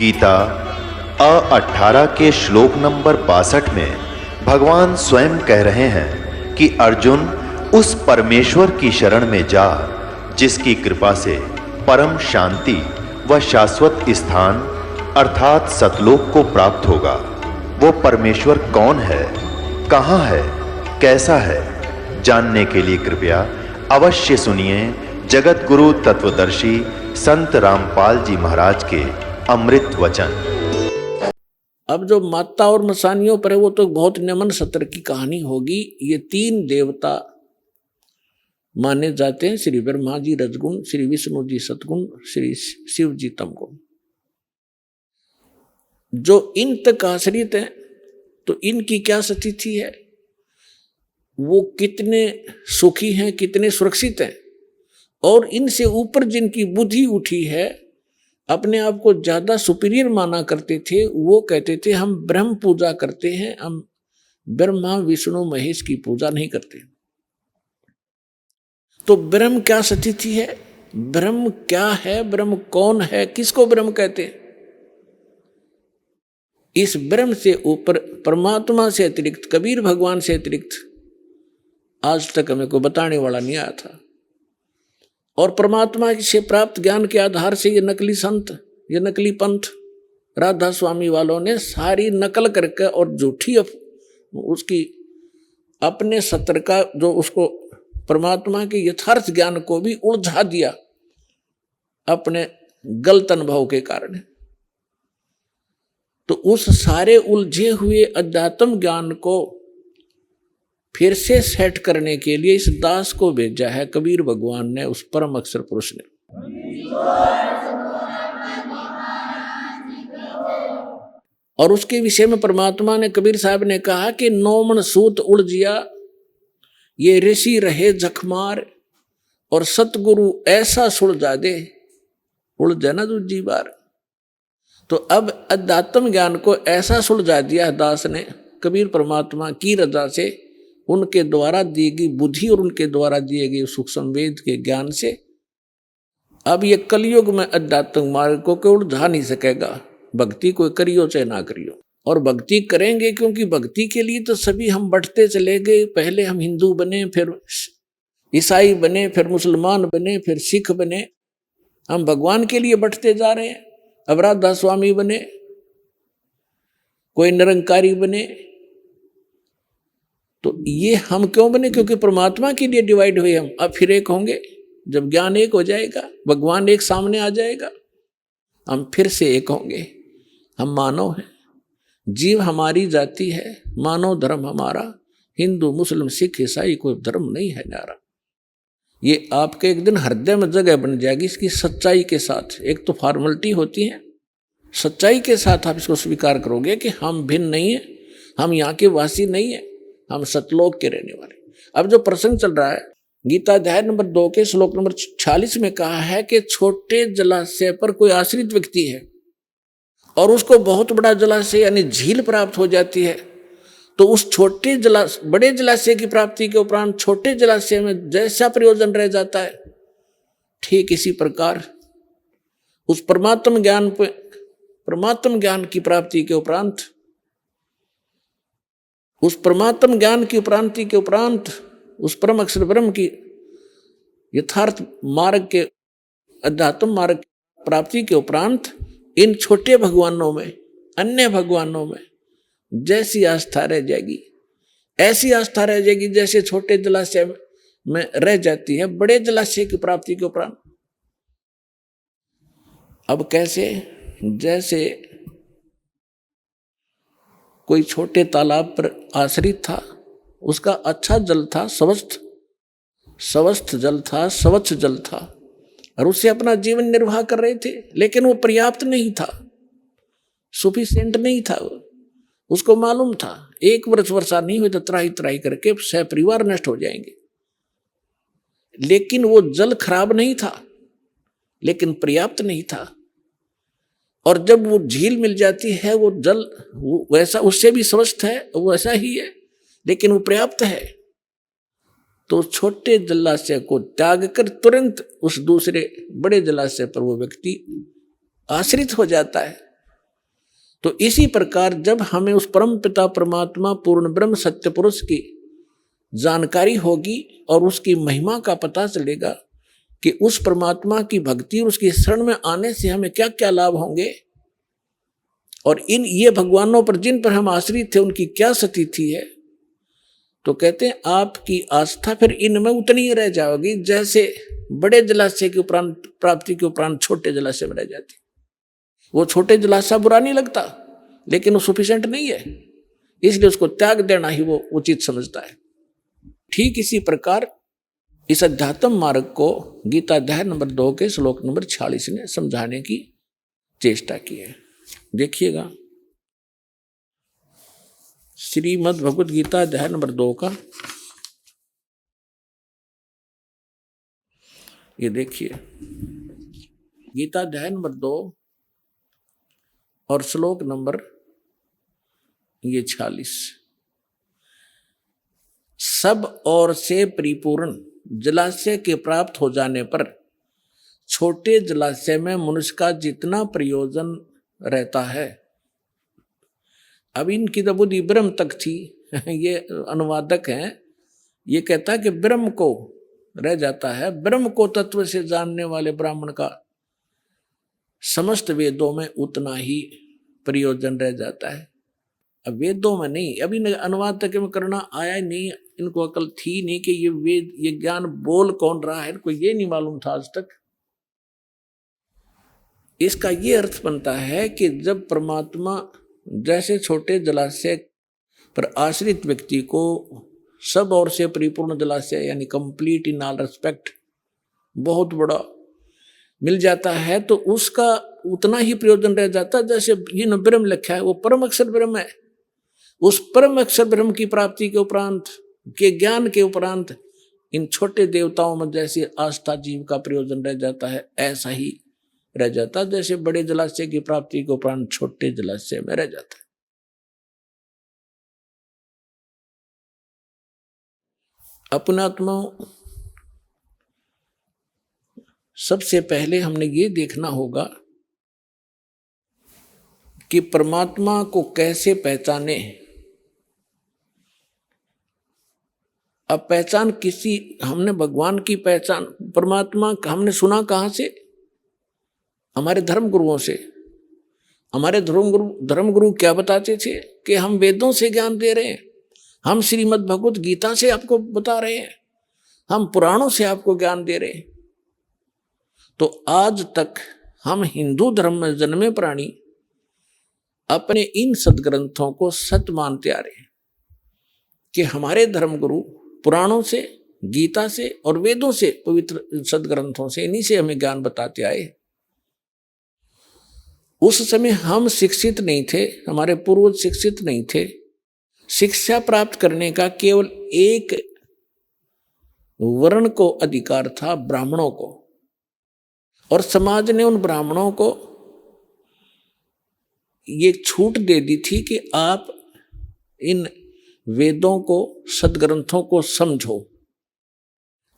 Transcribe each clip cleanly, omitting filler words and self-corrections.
गीता 18 के श्लोक नंबर 62 में भगवान स्वयं कह रहे हैं कि अर्जुन उस परमेश्वर की शरण में जा जिसकी कृपा से परम शांति व शाश्वत स्थान अर्थात सतलोक को प्राप्त होगा। वो परमेश्वर कौन है, कहां है, कैसा है, जानने के लिए कृपया अवश्य सुनिए जगत गुरु तत्वदर्शी संत रामपाल जी महाराज के अमृत वचन। अब जो माता और मसानियों पर है वो तो बहुत नमन सत्र की कहानी होगी। ये तीन देवता माने जाते हैं, श्री ब्रह्मा जी रजगुण, श्री विष्णु जी सतगुण, श्री शिव जी तमगुण। जो इन तक आश्रित हैं तो इनकी क्या स्थिति है, वो कितने सुखी हैं, कितने सुरक्षित हैं। और इनसे ऊपर जिनकी बुद्धि उठी है, अपने आप को ज्यादा सुपीरियर माना करते थे, वो कहते थे हम ब्रह्म पूजा करते हैं, हम ब्रह्मा विष्णु महेश की पूजा नहीं करते। तो ब्रह्म क्या स्थिति है, ब्रह्म क्या है, ब्रह्म कौन है, किसको ब्रह्म कहते हैं? इस ब्रह्म से ऊपर परमात्मा से अतिरिक्त, कबीर भगवान से अतिरिक्त आज तक हमें को बताने वाला नहीं आया था। और परमात्मा से प्राप्त ज्ञान के आधार से ये नकली संत, ये नकली पंथ राधा स्वामी वालों ने सारी नकल करके और झूठी उसकी अपने सत्र का जो उसको परमात्मा के यथार्थ ज्ञान को भी उलझा दिया अपने गलत अनुभव के कारण। तो उस सारे उलझे हुए अध्यात्म ज्ञान को फिर से सेट करने के लिए इस दास को भेजा है कबीर भगवान ने, उस परम अक्षर पुरुष ने। और उसके विषय में परमात्मा ने, कबीर साहब ने कहा कि नौमन सूत उलझिया ये ऋषि रहे जखमार, और सतगुरु ऐसा सुलझा दे उलझे न दूजी बार। तो अब अध्यात्म ज्ञान को ऐसा सुलझा दिया दास ने कबीर परमात्मा की रजा से, उनके द्वारा दी गई बुद्धि और उनके द्वारा दिए गए सूक्ष्म वेद के ज्ञान से। अब ये कलयुग में अध्यात्म मार्ग को कोई उलझा नहीं सकेगा, भक्ति कोई करियो चाहे ना करियो। और भक्ति करेंगे क्योंकि भक्ति के लिए तो सभी हम बढ़ते चले गए। पहले हम हिंदू बने, फिर ईसाई बने, फिर मुसलमान बने, फिर सिख बने। हम भगवान के लिए बढ़ते जा रहे हैं। अब राधा स्वामी बने, कोई निरंकारी बने। तो ये हम क्यों बने? क्योंकि परमात्मा के लिए डिवाइड हुए हम। अब फिर एक होंगे, जब ज्ञान एक हो जाएगा, भगवान एक सामने आ जाएगा, हम फिर से एक होंगे। हम मानव हैं, जीव हमारी जाति है, मानव धर्म हमारा, हिंदू मुस्लिम सिख ईसाई कोई धर्म नहीं है न्यारा। ये आपके एक दिन हृदय में जगह बन जाएगी इसकी सच्चाई के साथ। एक तो फॉर्मेलिटी होती है, सच्चाई के साथ आप इसको स्वीकार करोगे कि हम भिन्न नहीं है, हम यहाँ के वासी नहीं है, हम सतलोक के रहने वाले। अब जो प्रसंग चल रहा है, गीता अध्याय नंबर 2 के श्लोक नंबर 46 में कहा है कि छोटे जलाशय पर कोई आश्रित व्यक्ति है और उसको बहुत बड़ा जलाशय यानी झील प्राप्त हो जाती है, तो उस बड़े जलाशय की प्राप्ति के उपरांत छोटे जलाशय में जैसा प्रयोजन रह जाता है, ठीक इसी प्रकार उस परमात्म ज्ञान की प्राप्ति के उपरांत, उस परमात्म ज्ञान की प्राप्ति के उपरांत, उस परम अक्षर ब्रह्म की यथार्थ मार्ग के अध्यात्म मार्ग प्राप्ति के उपरांत इन छोटे भगवानों में, अन्य भगवानों में जैसी आस्था रह जाएगी, ऐसी आस्था रह जाएगी जैसे छोटे जलाशय में रह जाती है बड़े जलाशय की प्राप्ति के उपरांत। अब कैसे? जैसे कोई छोटे तालाब पर आश्रित था, उसका अच्छा जल था, स्वस्थ जल था, स्वच्छ जल था, और उससे अपना जीवन निर्वाह कर रहे थे, लेकिन वो पर्याप्त नहीं था, सफिशिएंट नहीं था। उसको मालूम था एक वर्षा नहीं हुई तो त्राही त्राही करके सहपरिवार नष्ट हो जाएंगे। लेकिन वो जल खराब नहीं था, लेकिन पर्याप्त नहीं था। और जब वो झील मिल जाती है, वो जल वो वैसा उससे भी स्वस्थ है, वो वैसा ही है, लेकिन वो पर्याप्त है। तो छोटे जलाशय को त्याग कर तुरंत उस दूसरे बड़े जलाशय पर वो व्यक्ति आश्रित हो जाता है। तो इसी प्रकार जब हमें उस परम पिता परमात्मा पूर्ण ब्रह्म सत्य पुरुष की जानकारी होगी और उसकी महिमा का पता चलेगा कि उस परमात्मा की भक्ति और उसकी शरण में आने से हमें क्या क्या लाभ होंगे, और इन ये भगवानों पर जिन पर हम आश्रित थे उनकी क्या स्थिति है, तो कहते हैं आपकी आस्था फिर इनमें उतनी ही रह जाएगी जैसे बड़े जलाशय के उपरांत प्राप्ति के उपरांत छोटे जलाशय में रह जाती। वो छोटे जलाशय बुरा नहीं लगता, लेकिन वो सफिशिएंट नहीं है, इसलिए उसको त्याग देना ही वो उचित समझता है। ठीक इसी प्रकार इस अध्यात्म मार्ग को गीता अध्याय नंबर 2 के श्लोक नंबर 46 ने समझाने की चेष्टा की है। देखिएगा, श्रीमद् भगवद गीता अध्याय नंबर 2 का ये देखिए, गीता अध्याय नंबर 2 और श्लोक नंबर ये 46। सब ओर से परिपूर्ण जलाशय के प्राप्त हो जाने पर छोटे जलाशय में मनुष्य का जितना प्रयोजन रहता है। अब इनकी तो बुद्धि ब्रह्म तक थी। ये अनुवादक हैं, ये कहता है कि ब्रह्म को रह जाता है, ब्रह्म को तत्व से जानने वाले ब्राह्मण का समस्त वेदों में उतना ही प्रयोजन रह जाता है। अब वेदों में नहीं, अभी अनुवादक में करना आया नहीं, इनको अकल थी नहीं कि ये वेद ये ज्ञान बोल कौन रहा है, इनको ये नहीं मालूम था आज तक। इसका ये अर्थ बनता है कि जब परमात्मा जैसे छोटे जलाशय पर आश्रित व्यक्ति को सब ओर से परिपूर्ण जलाशय यानी कंप्लीट इन ऑल रेस्पेक्ट बहुत बड़ा मिल जाता है, तो उसका उतना ही प्रयोजन रह जाता है जैसे ये ब्रह्म लिखा है वो परम अक्षर ब्रह्म है। उस परम अक्षर ब्रह्म की प्राप्ति के उपरांत के ज्ञान के उपरांत इन छोटे देवताओं में जैसे आस्था जीव का प्रयोजन रह जाता है, ऐसा ही रह जाता है जैसे बड़े जलाशय की प्राप्ति के उपरांत छोटे जलाशय में रह जाता है। अपनात्माओं, सबसे पहले हमने ये देखना होगा कि परमात्मा को कैसे पहचाने। अब पहचान किसी, हमने भगवान की पहचान परमात्मा हमने सुना कहाँ से? हमारे धर्म गुरुओं से। हमारे धर्म गुरु क्या बताते थे कि हम वेदों से ज्ञान दे रहे हैं, हम श्रीमद् भगवत गीता से आपको बता रहे हैं, हम पुराणों से आपको ज्ञान दे रहे हैं। तो आज तक हम हिंदू धर्म में जन्मे प्राणी अपने इन सदग्रंथों को सत्य मानते आ रहे हैं कि हमारे धर्म गुरु पुराणों से, गीता से और वेदों से, पवित्र सदग्रंथों से, इन्हीं से हमें ज्ञान बताते आए। उस समय हम शिक्षित नहीं थे, हमारे पूर्वज शिक्षित नहीं थे। शिक्षा प्राप्त करने का केवल एक वर्ण को अधिकार था, ब्राह्मणों को, और समाज ने उन ब्राह्मणों को ये छूट दे दी थी कि आप इन वेदों को, सदग्रंथों को समझो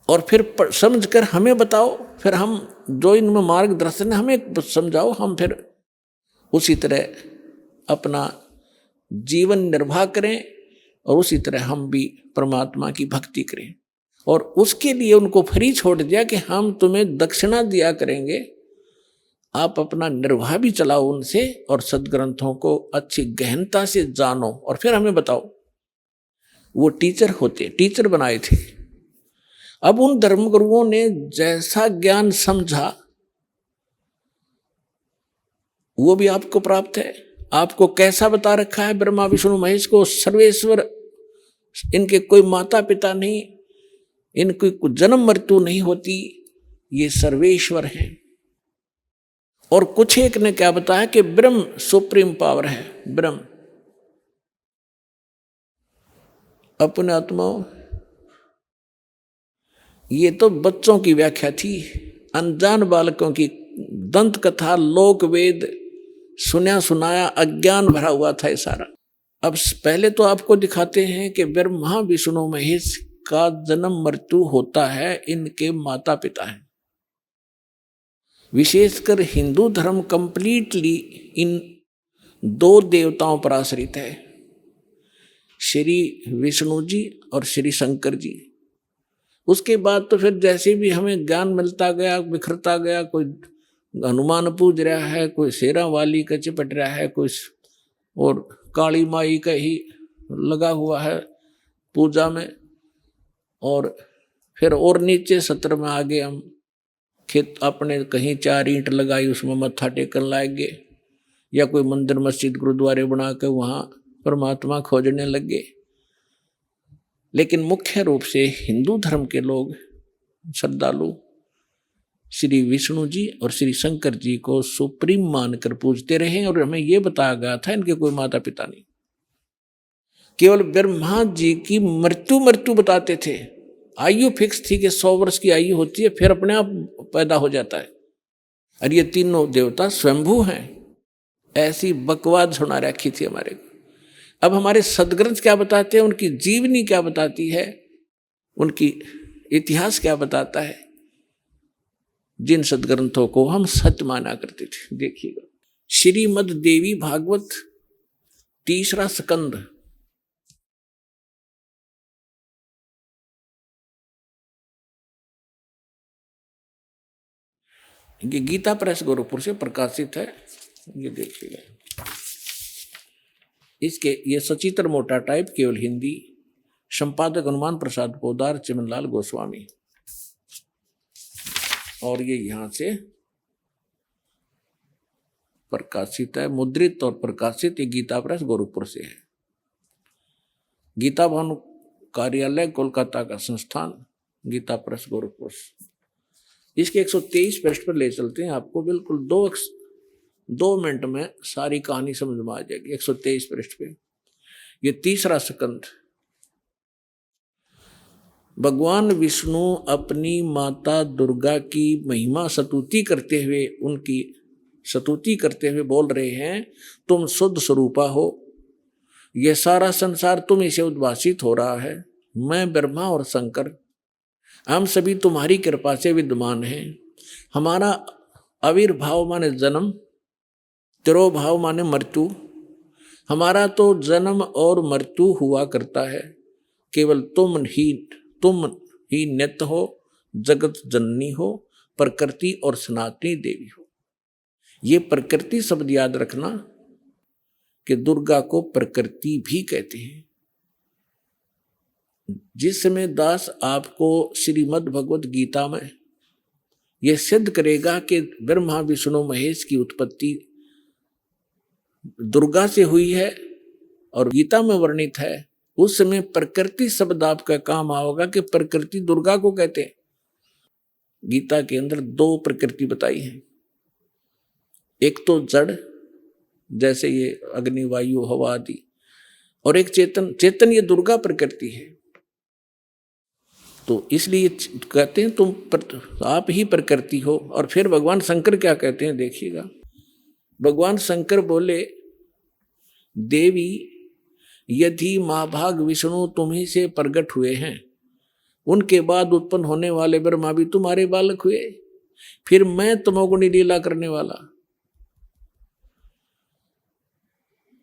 और फिर समझकर हमें बताओ, फिर हम जो इनमें मार्गदर्शन है हमें समझाओ, हम फिर उसी तरह अपना जीवन निर्वाह करें और उसी तरह हम भी परमात्मा की भक्ति करें। और उसके लिए उनको फ्री छोड़ दिया कि हम तुम्हें दक्षिणा दिया करेंगे, आप अपना निर्वाह भी चलाओ उनसे और सदग्रंथों को अच्छी गहनता से जानो और फिर हमें बताओ। वो टीचर बनाए थे। अब उन धर्मगुरुओं ने जैसा ज्ञान समझा वो भी आपको प्राप्त है। आपको कैसा बता रखा है? ब्रह्मा विष्णु महेश को सर्वेश्वर, इनके कोई माता पिता नहीं, इनकी कोई जन्म मृत्यु नहीं होती, ये सर्वेश्वर हैं। और कुछ एक ने क्या बताया कि ब्रह्म सुप्रीम पावर है, ब्रह्म। अपने आत्माओं, ये तो बच्चों की व्याख्या थी, अनजान बालकों की दंत कथा, लोक वेद सुना सुनाया अज्ञान भरा हुआ था ये सारा। अब पहले तो आपको दिखाते हैं कि ब्रह्मा विष्णु महेश का जन्म मृत्यु होता है, इनके माता पिता हैं। विशेषकर हिंदू धर्म कंप्लीटली इन दो देवताओं पर आश्रित है, श्री विष्णु जी और श्री शंकर जी। उसके बाद तो फिर जैसे भी हमें ज्ञान मिलता गया, बिखरता गया, कोई हनुमान पूज रहा है, कोई शेरा वाली का चिपट रहा है, कोई और काली माई का ही लगा हुआ है पूजा में, और फिर और नीचे सत्र में आगे हम खेत अपने कहीं 4 ईंट लगाई उसमें मत्था टेकन लाएंगे, या कोई मंदिर मस्जिद गुरुद्वारे बना के वहाँ परमात्मा खोजने लगे। लेकिन मुख्य रूप से हिंदू धर्म के लोग श्रद्धालु श्री विष्णु जी और श्री शंकर जी को सुप्रीम मानकर पूजते रहे। और हमें यह बताया गया था इनके कोई माता पिता नहीं, केवल ब्रह्मा जी की मृत्यु बताते थे। आयु फिक्स थी कि 100 वर्ष की आयु होती है, फिर अपने आप पैदा हो जाता है। और ये तीनों देवता स्वयंभू हैं, ऐसी बकवाद सुना रखी थी हमारे को। अब हमारे सदग्रंथ क्या बताते हैं, उनकी जीवनी क्या बताती है, उनकी इतिहास क्या बताता है, जिन सदग्रंथों को हम सत्य माना करते थे। देखिएगा, श्रीमद् देवी भागवत 3रा स्कंद, ये गीता प्रेस गोरखपुर से प्रकाशित है। ये देखिएगा, इसके ये सचित्र मोटा टाइप, केवल हिंदी, संपादक हनुमान प्रसाद पोदार, चिमनलाल गोस्वामी। और ये यहाँ से प्रकाशित है, मुद्रित और प्रकाशित। ये गीता प्रेस गोरखपुर से है। गीता भवन कार्यालय कोलकाता का संस्थान, गीता प्रेस गोरखपुर। इसके 123 पृष्ठ पर ले चलते हैं आपको, बिल्कुल 2 मिनट में सारी कहानी समझ में आ जाएगी। 123 पृष्ठ पे ये 3रा स्कंद। भगवान विष्णु अपनी माता दुर्गा की महिमा स्तुति करते हुए, उनकी स्तुति करते हुए बोल रहे हैं, तुम शुद्ध स्वरूपा हो, यह सारा संसार तुम इसे उद्भासित हो रहा है। मैं ब्रह्मा और शंकर, हम सभी तुम्हारी कृपा से विद्यमान हैं। हमारा आविर्भाव माने जन्म, तिरोभाव माने मृत्यु। हमारा तो जन्म और मृत्यु हुआ करता है, केवल तुम ही नित्य हो, जगत जननी हो, प्रकृति और सनातनी देवी हो। ये प्रकृति शब्द याद रखना कि दुर्गा को प्रकृति भी कहते हैं। जिस समय दास आपको श्रीमद् भगवत गीता में यह सिद्ध करेगा कि ब्रह्मा विष्णु महेश की उत्पत्ति दुर्गा से हुई है और गीता में वर्णित है, उस समय प्रकृति शब्द आपका काम आओगा कि प्रकृति दुर्गा को कहते हैं। गीता के अंदर 2 प्रकृति बताई है, एक तो जड़ जैसे ये अग्नि वायु हवा आदि, और एक चेतन ये दुर्गा प्रकृति है। तो इसलिए कहते हैं तुम आप ही प्रकृति हो। और फिर भगवान शंकर क्या कहते हैं, देखिएगा। भगवान शंकर बोले, देवी यदि महाभाग विष्णु तुम्ही से प्रकट हुए हैं, उनके बाद उत्पन्न होने वाले ब्रह्मा भी तुम्हारे बालक हुए, फिर मैं तमोगुणी लीला करने वाला,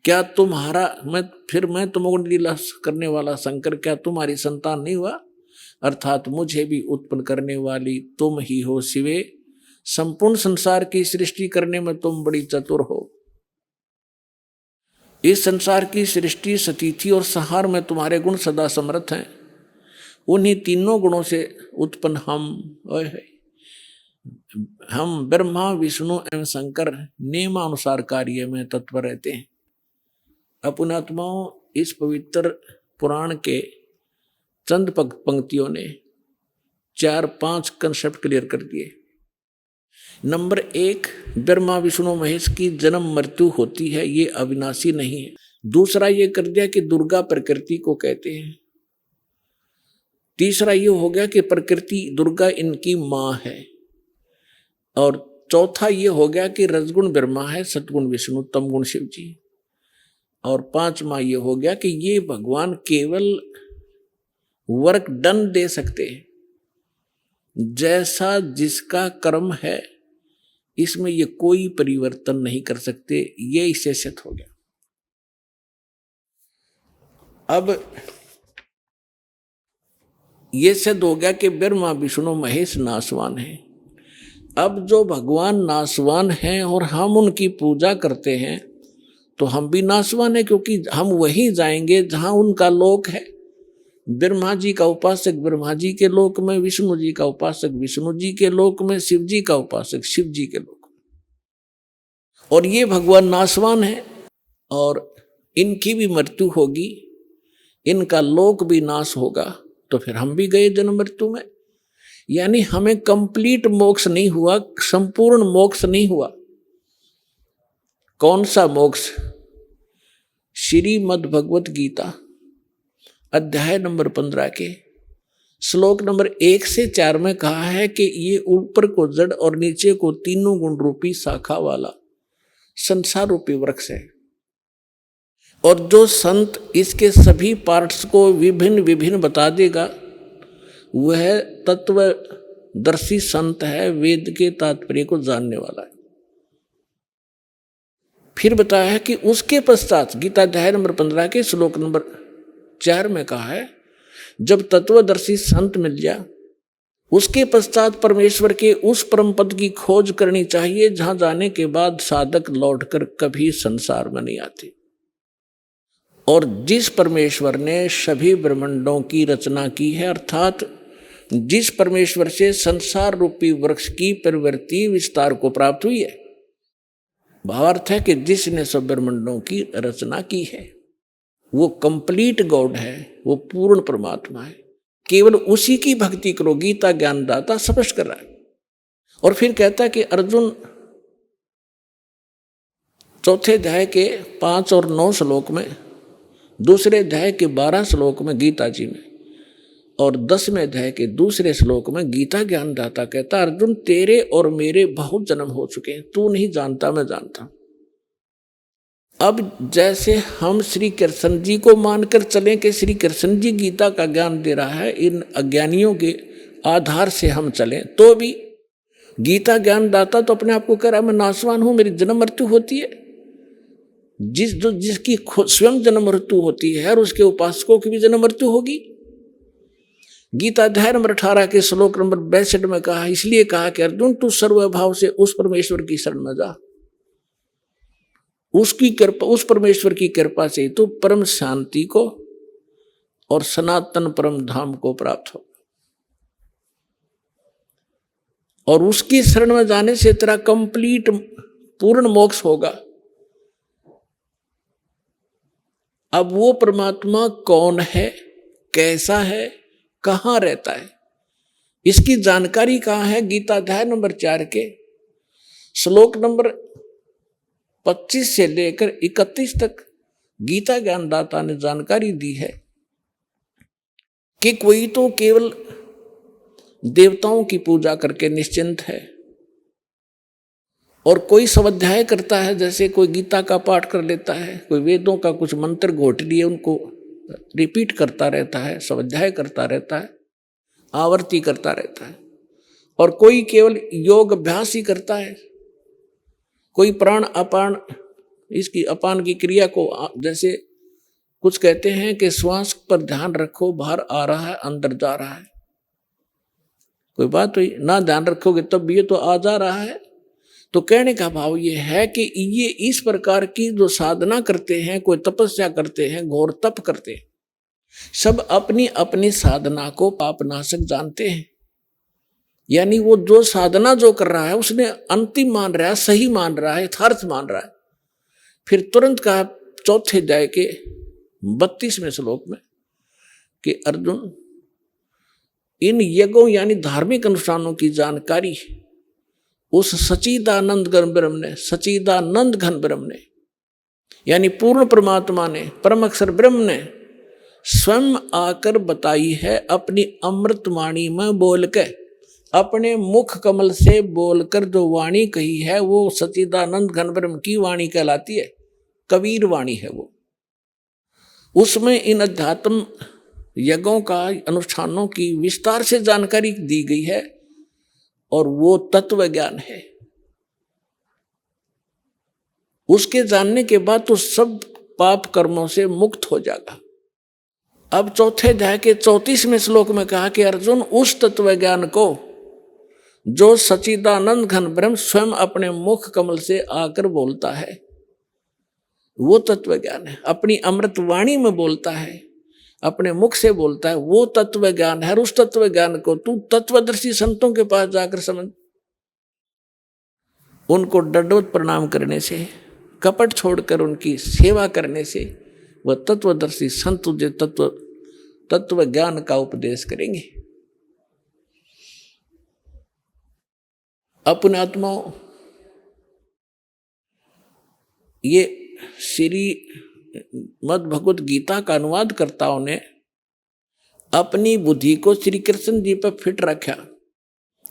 क्या मैं तमोगुणी लीला करने वाला शंकर क्या तुम्हारी संतान नहीं हुआ? अर्थात मुझे भी उत्पन्न करने वाली तुम ही हो शिवे। संपूर्ण संसार की सृष्टि करने में तुम बड़ी चतुर हो। इस संसार की सृष्टि, स्थिति और संहार में तुम्हारे गुण सदा समर्थ हैं। उन्हीं तीनों गुणों से उत्पन्न हम ब्रह्मा विष्णु एवं शंकर नियमानुसार कार्य में तत्पर रहते हैं। अपनात्माओं, इस पवित्र पुराण के चंद पंक्तियों ने 4-5 कंसेप्ट क्लियर कर दिए। नंबर 1, ब्रह्मा विष्णु महेश की जन्म मृत्यु होती है, ये अविनाशी नहीं है। दूसरा ये कर दिया कि दुर्गा प्रकृति को कहते हैं। तीसरा ये हो गया कि प्रकृति दुर्गा इनकी माँ है। और चौथा ये हो गया कि रजगुण ब्रह्मा है, सतगुण विष्णु, तमगुण शिव जी। और 5वां ये हो गया कि ये भगवान केवल वर्क डन दे सकते हैं। जैसा जिसका कर्म है इसमें ये कोई परिवर्तन नहीं कर सकते, ये इससे सिद्ध हो गया। अब ये सिद्ध हो गया कि ब्रह्मा विष्णु महेश नासवान है। अब जो भगवान नासवान हैं और हम उनकी पूजा करते हैं तो हम भी नासवान है, क्योंकि हम वहीं जाएंगे जहां उनका लोक है। ब्रह्मा जी का उपासक ब्रह्मा जी के लोक में, विष्णु जी का उपासक विष्णु जी के लोक में, शिव जी का उपासक शिव जी के लोक में। और ये भगवान नासवान है और इनकी भी मृत्यु होगी, इनका लोक भी नाश होगा, तो फिर हम भी गए जन्म मृत्यु में। यानी हमें कंप्लीट मोक्ष नहीं हुआ, संपूर्ण मोक्ष नहीं हुआ। कौन सा मोक्ष? श्रीमद् भगवत गीता अध्याय नंबर 15 के श्लोक नंबर 1 से 4 में कहा है कि ये ऊपर को जड़ और नीचे को तीनों गुण रूपी शाखा वाला संसार रूपी वृक्ष है। और जो संत इसके सभी पार्ट्स को विभिन्न विभिन्न बता देगा वह तत्वदर्शी संत है, वेद के तात्पर्य को जानने वाला है। फिर बताया है कि उसके पश्चात गीता अध्याय नंबर 15 के श्लोक नंबर 4 में कहा है जब तत्वदर्शी संत मिल जाए उसके पश्चात परमेश्वर के उस परम पद की खोज करनी चाहिए जहां जाने के बाद साधक लौटकर कभी संसार में नहीं आते। और जिस परमेश्वर ने सभी ब्रह्मांडों की रचना की है, अर्थात जिस परमेश्वर से संसार रूपी वृक्ष की प्रवृत्ति विस्तार को प्राप्त हुई है, भावार्थ है कि जिसने सब ब्रह्मांडों की रचना की है वो कंप्लीट गॉड है, वो पूर्ण परमात्मा है। केवल उसी की भक्ति करो, गीता ज्ञानदाता स्पष्ट कर रहा है। और फिर कहता है कि अर्जुन चौथे अध्याय के 5 और 9 श्लोक में, दूसरे अध्याय के 12 श्लोक में गीता जी में, और 10वें अध्याय के दूसरे श्लोक में गीता ज्ञानदाता कहता अर्जुन तेरे और मेरे बहुत जन्म हो चुके हैं, तू नहीं जानता मैं जानता। अब जैसे हम श्री कृष्ण जी को मानकर चलें कि श्री कृष्ण जी गीता का ज्ञान दे रहा है, इन अज्ञानियों के आधार से हम चलें तो भी गीता ज्ञानदाता तो अपने आप को कह रहा है मैं नासवान हूं, मेरी जन्म मृत्यु होती है। जिसकी स्वयं जन्म मृत्यु होती है और उसके उपासकों की भी जन्म मृत्यु होगी। गीता अध्याय नंबर 18 के श्लोक नंबर 62 में कहा, इसलिए कहा कि अर्जुन तू सर्वभाव से उस परमेश्वर की शरण में जा, उसकी कृपा, उस परमेश्वर की कृपा से तू परम शांति को और सनातन परम धाम को प्राप्त हो। और उसकी शरण में जाने से तेरा कंप्लीट पूर्ण मोक्ष होगा। अब वो परमात्मा कौन है, कैसा है, कहाँ रहता है, इसकी जानकारी कहाँ है? गीता अध्याय नंबर 4 के श्लोक नंबर 25 से लेकर 31 तक गीता ज्ञानदाता ने जानकारी दी है कि कोई तो केवल देवताओं की पूजा करके निश्चिंत है और कोई स्वाध्याय करता है, जैसे कोई गीता का पाठ कर लेता है, कोई वेदों का कुछ मंत्र घोट लिए उनको रिपीट करता रहता है, स्वाध्याय करता रहता है, आवर्ती करता रहता है। और कोई केवल योग अभ्यास ही करता है, कोई प्राण अपान, इसकी अपान की क्रिया को, जैसे कुछ कहते हैं कि श्वास पर ध्यान रखो, बाहर आ रहा है अंदर जा रहा है, कोई बात हुई ना ध्यान रखोगे तब भी ये तो आ जा रहा है। तो कहने का भाव ये है कि ये इस प्रकार की जो साधना करते हैं, कोई तपस्या करते हैं, घोर तप करते हैं, सब अपनी अपनी साधना को पापनाशक जानते हैं। यानी वो जो साधना जो कर रहा है उसने अंतिम मान रहा है, सही मान रहा है, यथार्थ मान रहा है। फिर तुरंत कहा चौथे अध्याय के 32वें श्लोक में कि अर्जुन इन यज्ञों यानी धार्मिक अनुष्ठानों की जानकारी उस सच्चिदानंद घन ब्रह्म ने, सच्चिदानंद घन ब्रह्म ने, यानी पूर्ण परमात्मा ने, परम अक्षर ब्रह्म ने स्वयं आकर बताई है, अपनी अमृत वाणी में बोल के, अपने मुख कमल से बोलकर जो वाणी कही है वो सच्चिदानंद घन ब्रह्म की वाणी कहलाती है, कबीर वाणी है वो। उसमें इन अध्यात्म यज्ञों का, अनुष्ठानों की विस्तार से जानकारी दी गई है और वो तत्व ज्ञान है। उसके जानने के बाद तो सब पाप कर्मों से मुक्त हो जाएगा। अब चौथे अध्याय के 34वें श्लोक में कहा कि अर्जुन, उस तत्व ज्ञान को जो सच्चिदानंद घन ब्रह्म स्वयं अपने मुख कमल से आकर बोलता है, वो तत्व ज्ञान है। अपनी अमृत वाणी में बोलता है, अपने मुख से बोलता है, वो तत्व ज्ञान है। और उस तत्व ज्ञान को तू तत्वदर्शी संतों के पास जाकर समझ। उनको दंडवत प्रणाम करने से, कपट छोड़कर उनकी सेवा करने से वह तत्वदर्शी संत तुझे तत्व ज्ञान का उपदेश करेंगे। अपने आत्माओं, ये श्री मद् भगवत गीता का अनुवाद कर्ताओं ने अपनी बुद्धि को श्री कृष्ण जी पर फिट रखा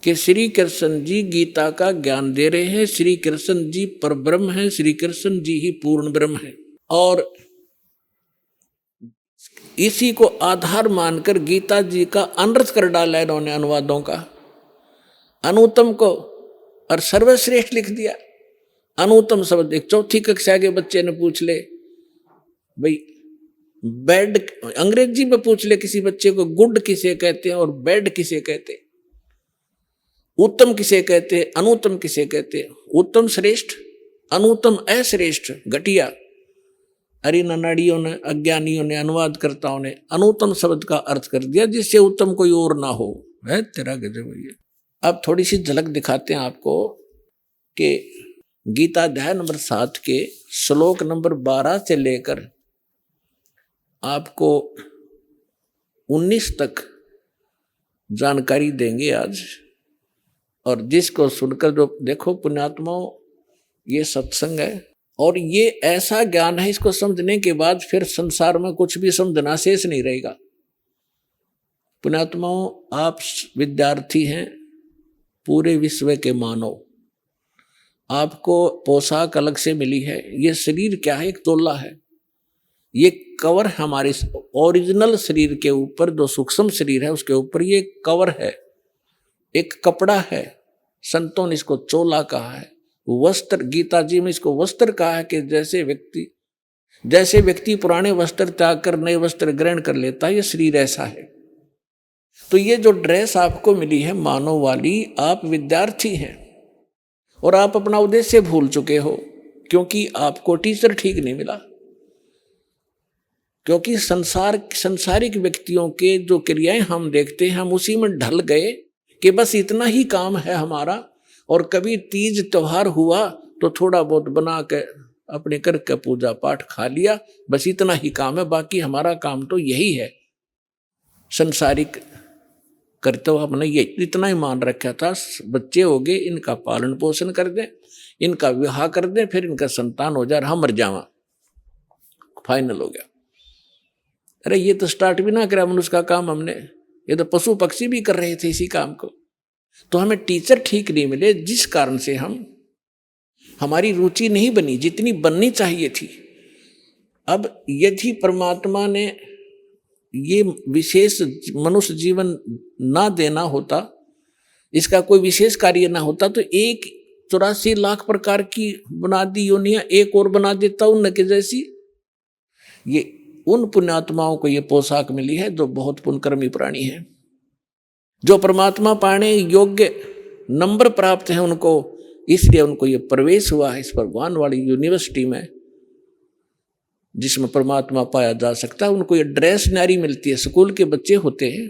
कि श्री कृष्ण जी गीता का ज्ञान दे रहे हैं, श्री कृष्ण जी परब्रह्म हैं, श्री कृष्ण जी ही पूर्ण ब्रह्म है। और इसी को आधार मानकर गीता जी का अनर्थ कर डाला है इन्होंने अनुवादों का। अनुत्तम को और सर्वश्रेष्ठ लिख दिया। अनुत्तम शब्द एक चौथी कक्षा के बच्चे ने पूछ ले, भाई बेड अंग्रेजी में पूछ ले किसी बच्चे को, गुड किसे कहते हैं और बेड किसे कहते हैं, उत्तम किसे कहते हैं, अनुत्तम किसे कहते हैं। उत्तम श्रेष्ठ, अनुत्तम अश्रेष्ठ, घटिया। अरे ननाड़ियों ने, अज्ञानियों ने, अनुवादकर्ताओं ने अनुत्तम शब्द का अर्थ कर दिया जिससे उत्तम कोई और ना हो। है तेरा गजब है। अब थोड़ी सी झलक दिखाते हैं आपको कि गीता अध्याय नंबर 7 के श्लोक नंबर 12 से लेकर आपको 19 तक जानकारी देंगे आज। और जिसको सुनकर जो देखो पुण्यात्माओं, ये सत्संग है और ये ऐसा ज्ञान है, इसको समझने के बाद फिर संसार में कुछ भी समझना शेष नहीं रहेगा। पुण्यात्माओं, आप विद्यार्थी हैं, पूरे विश्व के मानव। आपको पोशाक अलग से मिली है। ये शरीर क्या है? एक तोला है। ये कवर हमारे ओरिजिनल शरीर के ऊपर, जो सूक्ष्म शरीर है उसके ऊपर ये कवर है, एक कपड़ा है। संतों ने इसको चोला कहा है। वस्त्र, गीता जी में इसको वस्त्र कहा है कि जैसे व्यक्ति पुराने वस्त्र त्याग कर नए वस्त्र ग्रहण कर लेता है, ये शरीर ऐसा है। तो ये जो ड्रेस आपको मिली है मानव वाली, आप विद्यार्थी हैं और आप अपना उद्देश्य भूल चुके हो क्योंकि आपको टीचर ठीक नहीं मिला। क्योंकि संसारिक व्यक्तियों के जो क्रियाएं हम देखते हैं, हम उसी में ढल गए कि बस इतना ही काम है हमारा। और कभी तीज त्योहार हुआ तो थोड़ा बहुत बना के अपने करके पूजा पाठ खा लिया, बस इतना ही काम है। बाकी हमारा काम तो यही है, संसारिक करते हुए हमने ये इतना ही मान रखा था। बच्चे हो गए, इनका पालन पोषण कर दें, इनका विवाह कर दें, फिर इनका संतान हो जाए, हम मर जावा, फाइनल हो गया। अरे ये तो स्टार्ट भी ना करा मनुष्य का काम हमने, ये तो पशु पक्षी भी कर रहे थे इसी काम को। तो हमें टीचर ठीक नहीं मिले, जिस कारण से हमारी रुचि नहीं बनी जितनी बननी चाहिए थी। अब यदि परमात्मा ने ये विशेष मनुष्य जीवन ना देना होता, इसका कोई विशेष कार्य ना होता, तो 84 लाख प्रकार की बुनियादी योनियां एक और बना देता उनके जैसी। ये उन पुण्यात्माओं को ये पोशाक मिली है जो बहुत पुण्यकर्मी प्राणी है, जो परमात्मा पाने योग्य नंबर प्राप्त है उनको, इसलिए उनको ये प्रवेश हुआ है इस भगवान वाली यूनिवर्सिटी में जिसमें परमात्मा पाया जा सकता है। उनको ये ड्रेस न्यारी मिलती है। स्कूल के बच्चे होते हैं,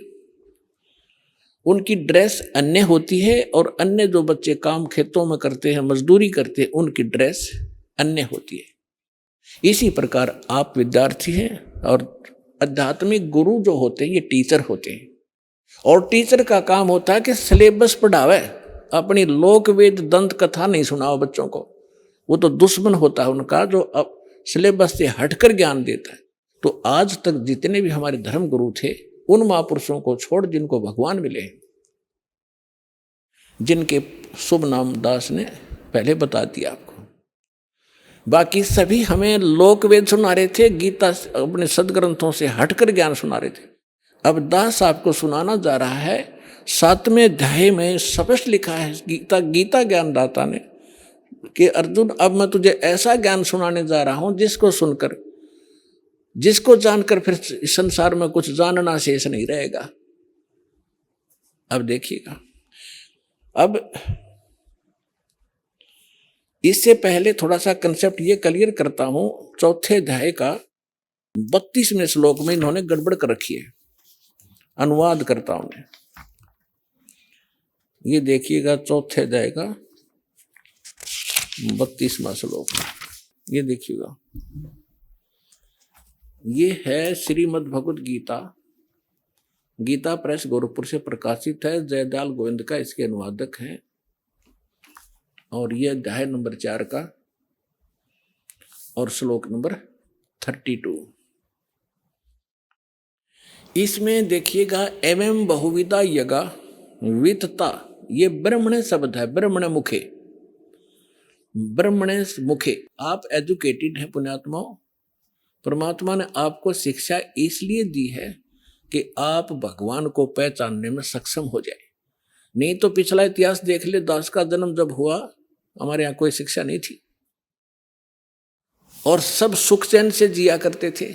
उनकी ड्रेस अन्य होती है और अन्य जो बच्चे काम खेतों में करते हैं, मजदूरी करते हैं, उनकी ड्रेस अन्य होती है। इसी प्रकार आप विद्यार्थी हैं और आध्यात्मिक गुरु जो होते हैं ये टीचर होते हैं। और टीचर का काम होता है कि सिलेबस पढ़ावे, अपनी लोक वेद दंत कथा नहीं सुनाओ बच्चों को। वो तो दुश्मन होता है उनका जो अब सिलेबस से हटकर ज्ञान देता है। तो आज तक जितने भी हमारे धर्म गुरु थे, उन महापुरुषों को छोड़ जिनको भगवान मिले हैं, जिनके शुभ नाम दास ने पहले बता दिया आपको। बाकी सभी हमें लोक वेद सुना रहे थे, गीता अपने सदग्रंथों से हटकर ज्ञान सुना रहे थे। अब दास आपको सुनाना जा रहा है 7वें अध्याय में स्पष्ट लिखा है, गीता ज्ञानदाता ने कि अर्जुन अब मैं तुझे ऐसा ज्ञान सुनाने जा रहा हूं जिसको जानकर फिर इस संसार में कुछ जानना शेष नहीं रहेगा। अब देखिएगा, अब इससे पहले थोड़ा सा कंसेप्ट ये क्लियर करता हूं। चौथे अध्याय का 32वें श्लोक में इन्होंने गड़बड़ कर रखी है, अनुवाद करता हूं मैं। ये देखिएगा चौथे अध्याय का 32वां श्लोक, ये देखिएगा, ये है श्रीमद् भगवद गीता, गीता प्रेस गोरखपुर से प्रकाशित है, जयदयाल गोविंद का इसके अनुवादक हैं। और ये अध्याय नंबर 4 का और श्लोक नंबर 32। इसमें देखिएगा एवं बहुविधा यगा वितता, ये ब्रह्मण शब्द है, ब्रह्मण मुखे, ब्रह्मण मुखे। आप एजुकेटेड हैं पुण्यात्माओं, परमात्मा ने आपको शिक्षा इसलिए दी है कि आप भगवान को पहचानने में सक्षम हो जाए। नहीं तो पिछला इतिहास देख ले, दास का जन्म जब हुआ हमारे यहाँ कोई शिक्षा नहीं थी और सब सुख चैन से जिया करते थे,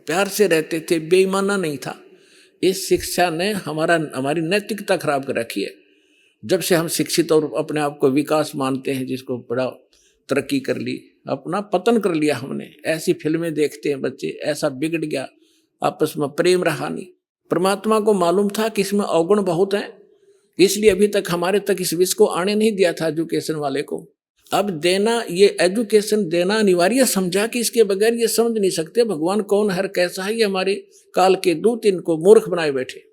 प्यार से रहते थे, बेईमाना नहीं था। इस शिक्षा ने हमारी नैतिकता खराब कर रखी है। जब से हम शिक्षित और अपने आप को विकास मानते हैं, जिसको बड़ा तरक्की कर ली, अपना पतन कर लिया हमने। ऐसी फिल्में देखते हैं बच्चे, ऐसा बिगड़ गया, आपस में प्रेम रहा नहीं। परमात्मा को मालूम था कि इसमें अवगुण बहुत हैं, इसलिए अभी तक हमारे तक इस विषय को आने नहीं दिया था एजुकेशन वाले को। अब देना, ये एजुकेशन देना अनिवार्य समझा कि इसके बगैर ये समझ नहीं सकते भगवान कौन है, कैसा है। ये हमारे काल के दूत इनको मूर्ख बनाए बैठे,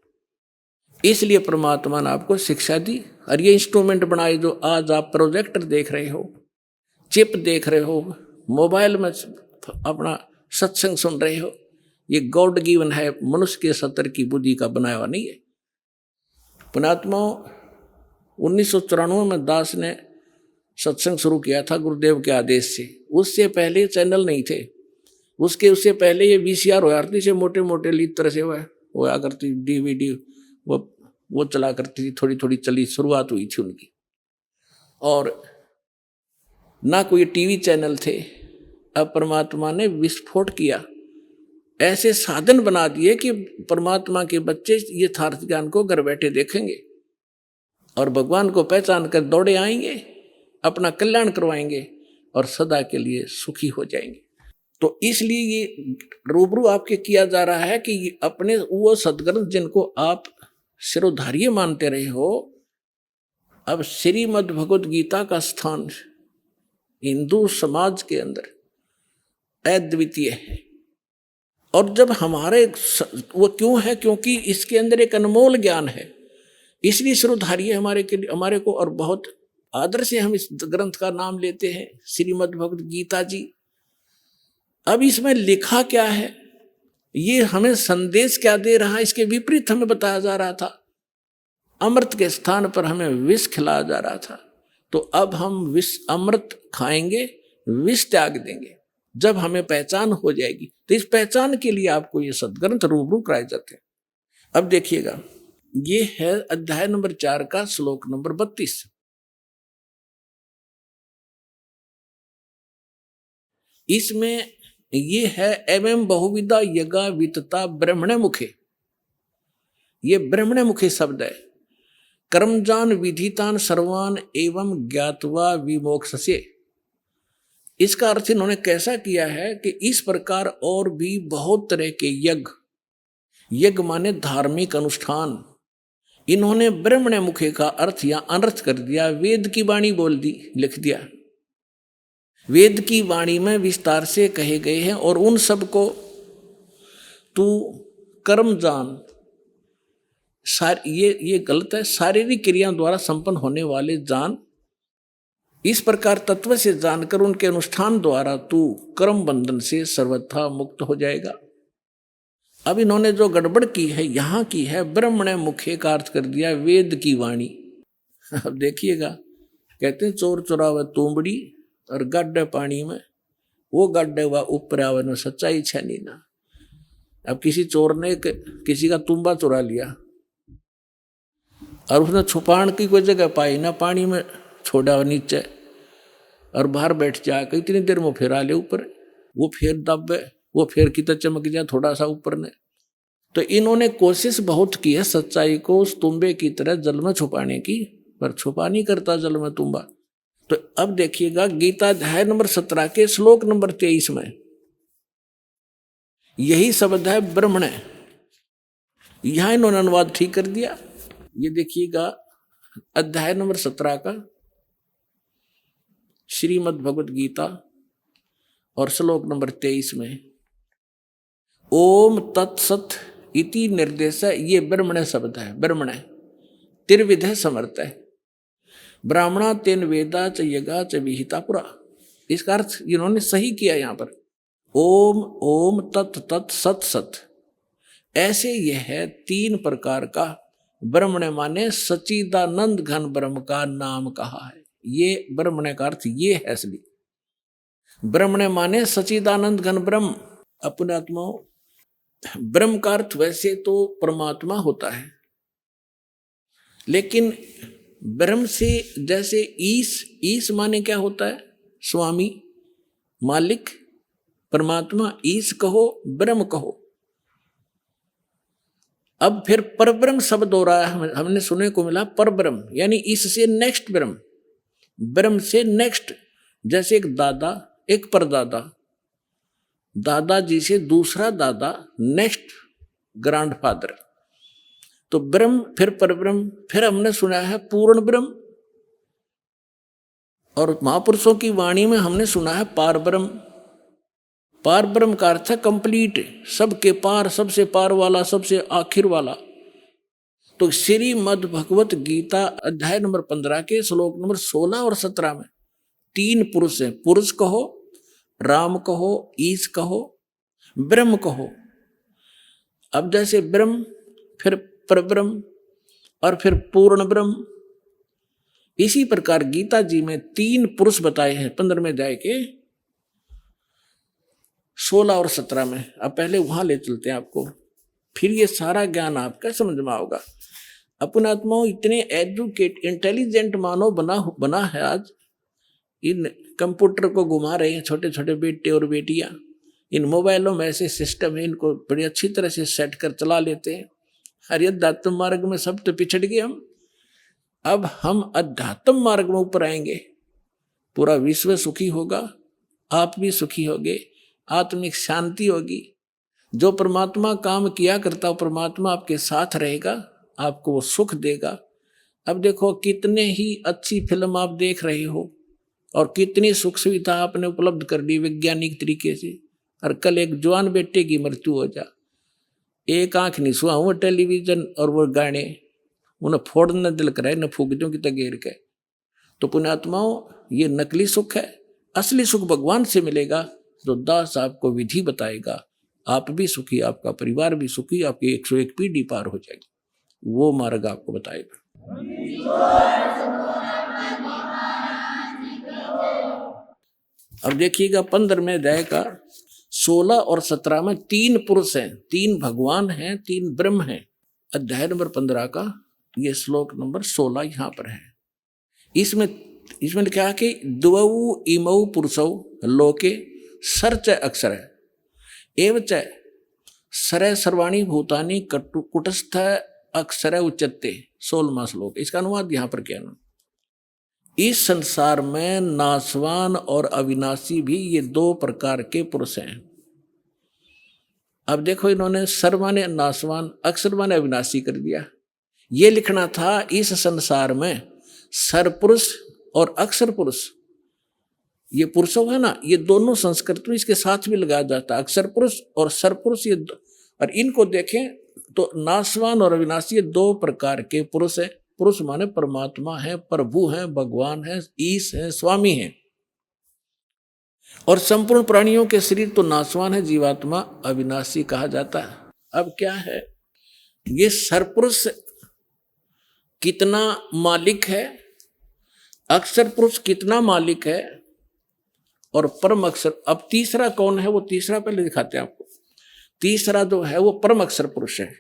इसलिए परमात्मा ने आपको शिक्षा दी। और ये इंस्ट्रूमेंट बनाए जो आज आप प्रोजेक्टर देख रहे हो, चिप देख रहे हो, मोबाइल में अपना सत्संग सुन रहे हो, ये गॉड गिवन है, मनुष्य के सतर की बुद्धि का बनाया हुआ नहीं है। पुणात्मा 1994 में दास ने सत्संग शुरू किया था गुरुदेव के आदेश से। उससे पहले चैनल नहीं थे, उससे पहले ये VCR होया करती से मोटे मोटे लीड तरह से होया करती, DVD वो चला करती थी, थोड़ी थोड़ी चली, शुरुआत हुई थी उनकी। और ना कोई टीवी चैनल थे। अब परमात्मा ने विस्फोट किया, ऐसे साधन बना दिए कि परमात्मा के बच्चे यथार्थ ज्ञान को घर बैठे देखेंगे और भगवान को पहचान कर दौड़े आएंगे, अपना कल्याण करवाएंगे और सदा के लिए सुखी हो जाएंगे। तो इसलिए ये रूबरू आपके किया जा रहा है कि अपने वो सदग्रंथ जिनको आप शिरोधार्य मानते रहे हो, अब श्रीमद् भगवद गीता का स्थान हिंदू समाज के अंदर अद्वितीय है। और जब हमारे वो क्यों है, क्योंकि इसके अंदर एक अनमोल ज्ञान है, इसलिए शिरोधार्य हमारे को और बहुत आदर से हम इस ग्रंथ का नाम लेते हैं, श्रीमद् भगवद गीता जी। अब इसमें लिखा क्या है, ये हमें संदेश क्या दे रहा है, इसके विपरीत हमें बताया जा रहा था। अमृत के स्थान पर हमें विष खिलाया जा रहा था। तो अब हम अमृत खाएंगे, विष त्याग देंगे। जब हमें पहचान हो जाएगी, तो इस पहचान के लिए आपको ये सदग्रंथ रूबरू कराए जाते हैं। अब देखिएगा, ये है अध्याय नंबर 4 का श्लोक नंबर 32। इसमें ये है एवं बहुविधा यज्ञा वितता ब्रह्मण मुखे। ये ब्रह्मण मुखे शब्द है। कर्मजान विधितान सर्वान एवं ज्ञातवा विमोक्षसे। इसका अर्थ इन्होंने कैसा किया है कि इस प्रकार और भी बहुत तरह के यज्ञ माने धार्मिक अनुष्ठान, इन्होंने ब्रह्मण मुखे का अर्थ या अनर्थ कर दिया, वेद की वाणी बोल दी, लिख दिया। वेद की वाणी में विस्तार से कहे गए हैं और उन सब को तू कर्म जान, ये गलत है, शारीरिक क्रिया द्वारा संपन्न होने वाले जान। इस प्रकार तत्व से जानकर उनके अनुष्ठान द्वारा तू कर्म बंधन से सर्वथा मुक्त हो जाएगा। अब इन्होंने जो गड़बड़ की है यहाँ की है, ब्रह्मण मुखे का अर्थ कर दिया वेद की वाणी। अब देखिएगा, कहते हैं चोर चुरावे तुंबड़ी और गड्ढे पानी में, वो गड्ढे व ऊपर आवे न सच्चाई छनी ना। अब किसी चोर ने किसी का तुम्बा चुरा लिया और उसने छुपाने की कोई जगह पाई ना, पानी में छोड़ा नीचे, और बाहर बैठ जाकर इतनी देर में फिर आ ले ऊपर, वो फिर दबे, वो फिर कितना चमक जाए थोड़ा सा ऊपर ने। तो इन्होंने कोशिश बहुत की है सच्चाई को उस तुम्बे की तरह जल में छुपाने की, पर छुपा नहीं करता जल में तुम्बा। तो अब देखिएगा गीता अध्याय नंबर 17 के श्लोक नंबर 23 में यही शब्द है ब्रह्मण। यहां इन्होंने अनुवाद ठीक कर दिया। ये देखिएगा अध्याय नंबर 17 का श्रीमद् भगवद गीता और श्लोक नंबर 23 में ओम तत्सत इति निर्देश, ये ब्रह्मण शब्द है। ब्रह्मण त्रिविध समर्थ है, ब्राह्मणा तेन वेदा च यज्ञा च विहिता पुरा। इसका अर्थ इन्होंने सही किया यहाँ पर। ओम ओम तत् तत् सत सत, ऐसे यह है 3 प्रकार का ब्रह्मण माने सच्चिदानंद घन ब्रह्म का नाम कहा है। ये ब्रह्मण का अर्थ ये है असली। ब्रह्मण माने सच्चिदानंद घन ब्रह्म। अपने आत्मा ब्रह्म का अर्थ वैसे तो परमात्मा होता है, लेकिन ब्रह्म से जैसे ईश माने क्या होता है? स्वामी, मालिक, परमात्मा। ईश कहो, ब्रह्म कहो। अब फिर परब्रह्म शब्द हो रहा है, हमने सुनने को मिला परब्रह्म, यानी इससे नेक्स्ट ब्रह्म, ब्रह्म से नेक्स्ट। जैसे एक दादा, एक परदादा, दादाजी से दूसरा दादा, नेक्स्ट ग्रैंडफादर। तो ब्रह्म, फिर परब्रह्म, फिर हमने सुना है पूर्ण ब्रह्म, और महापुरुषों की वाणी में हमने सुना है पार ब्रह्म। पार ब्रह्म का अर्थ है कंप्लीट, सबके पार, सबसे पार वाला, सबसे आखिर वाला। तो श्रीमद् भगवत गीता अध्याय नंबर 15 के श्लोक नंबर 16 और 17 में 3 पुरुष हैं। पुरुष कहो, राम कहो, ईश कहो, ब्रह्म कहो। अब जैसे ब्रह्म, फिर परब्रह्म और फिर पूर्ण ब्रह्म, इसी प्रकार गीता जी में 3 पुरुष बताए हैं 15वें अध्याय के 16 और 17 में। अब पहले वहां ले चलते हैं आपको, फिर ये सारा ज्ञान आपका समझ में आओगा। अपने आत्माओं इतने एजुकेट इंटेलिजेंट मानव बना है आज। इन कंप्यूटर को घुमा रहे हैं छोटे छोटे बेटे और बेटियां। इन मोबाइलों में ऐसे सिस्टम है, इनको बड़ी अच्छी तरह से सेट कर चला लेते हैं। अरे अध्यात्म मार्ग में सब तो पिछड़ गए हम। अब हम अध्यात्म मार्ग में ऊपर आएंगे, पूरा विश्व सुखी होगा, आप भी सुखी होगे, आत्मिक शांति होगी। जो परमात्मा काम किया करता, परमात्मा आपके साथ रहेगा, आपको वो सुख देगा। अब देखो कितने ही अच्छी फिल्म आप देख रहे हो और कितनी सुख सुविधा आपने उपलब्ध कर दी वैज्ञानिक तरीके से, और कल एक जवान बेटे की मृत्यु हो जा, एक आंख नहीं सुहा वो टेलीविजन और वो गाने, उन्हें फोड़ने दिल कराए न फूक दो कि तगेर के। तो पुण्यात्माओं, ये नकली सुख है। असली सुख भगवान से मिलेगा, जो दास आपको विधि बताएगा। आप भी सुखी, आपका परिवार भी सुखी, आपकी 101 पीढ़ी पार हो जाएगी। वो मार्ग आपको बताएगा। अब देखिएगा 15वें अध्याय का 16 और 17 में 3 पुरुष हैं, 3 भगवान हैं, 3 ब्रह्म हैं। अध्याय नंबर 15 का ये श्लोक नंबर 16 यहाँ पर है। इसमें क्या कि द्वौ इमौ पुरुषौ लोके सर्च अक्षर है एवच सर सर्वाणी भूतानि कुटस्थ अक्षर उच्चते। 16वां श्लोक, इसका अनुवाद यहाँ पर क्या ना, इस संसार में नाशवान और अविनाशी भी ये 2 प्रकार के पुरुष हैं। अब देखो इन्होंने सर माने नाशवान, अक्षर माने अविनाशी कर दिया। ये लिखना था इस संसार में सरपुरुष और अक्षर पुरुष, ये पुरुषों है ना, ये दोनों संस्कृत में इसके साथ भी लगाया जाता है, अक्षर पुरुष और सरपुरुष। ये और इनको देखें तो नाशवान और अविनाशी ये 2 प्रकार के पुरुष है। पुरुष माने परमात्मा है, प्रभु है, भगवान है, ईश है, स्वामी है। और संपूर्ण प्राणियों के शरीर तो नाशवान है, जीवात्मा अविनाशी कहा जाता है। अब क्या है, ये सरपुरुष कितना मालिक है, अक्षर पुरुष कितना मालिक है, और परम अक्षर। अब तीसरा कौन है, वो तीसरा पहले दिखाते हैं आपको। तीसरा जो है वो परम अक्षर पुरुष है।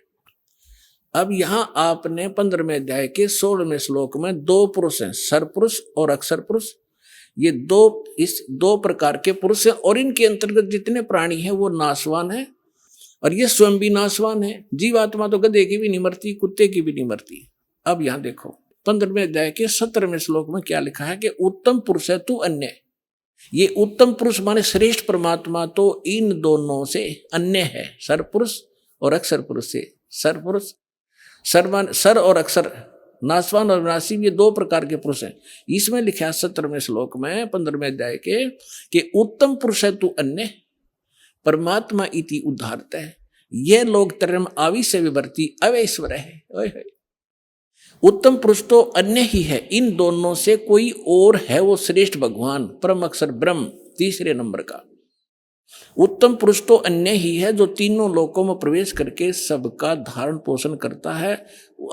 अब यहां आपने 15वें अध्याय के 16वें श्लोक में 2 पुरुष हैं, सरपुरुष और अक्षर पुरुष। ये इस दो प्रकार के पुरुष हैं और इनके अंतर्गत जितने प्राणी हैं वो नाशवान है और ये स्वयं भी नाशवान है। जीवात्मा तो गधे की भी नहीं मरती, कुत्ते की भी नहीं मरती। अब यहां देखो 15वें अध्याय के 17वें श्लोक में क्या लिखा है कि उत्तम पुरुष है तू अन्य। ये उत्तम पुरुष माने श्रेष्ठ परमात्मा तो इन दोनों से अन्य है, सर पुरुष और अक्षर पुरुष से। सर पुरुष, सर और अक्षर, नाशवान और विनाशी, ये दो प्रकार के पुरुष हैं। इसमें लिखा है 17वें श्लोक में 15वें अध्याय के कि उत्तम पुरुष है तू अन्य परमात्मा इति उद्धारत है। यह लोग तरम आवी से विवर्ती अवैश्वर है। उत्तम पुरुष तो अन्य ही है, इन दोनों से कोई और है वो श्रेष्ठ भगवान परम अक्षर ब्रह्म। तीसरे नंबर का उत्तम पुरुष तो अन्य ही है जो तीनों लोकों में प्रवेश करके सबका धारण पोषण करता है।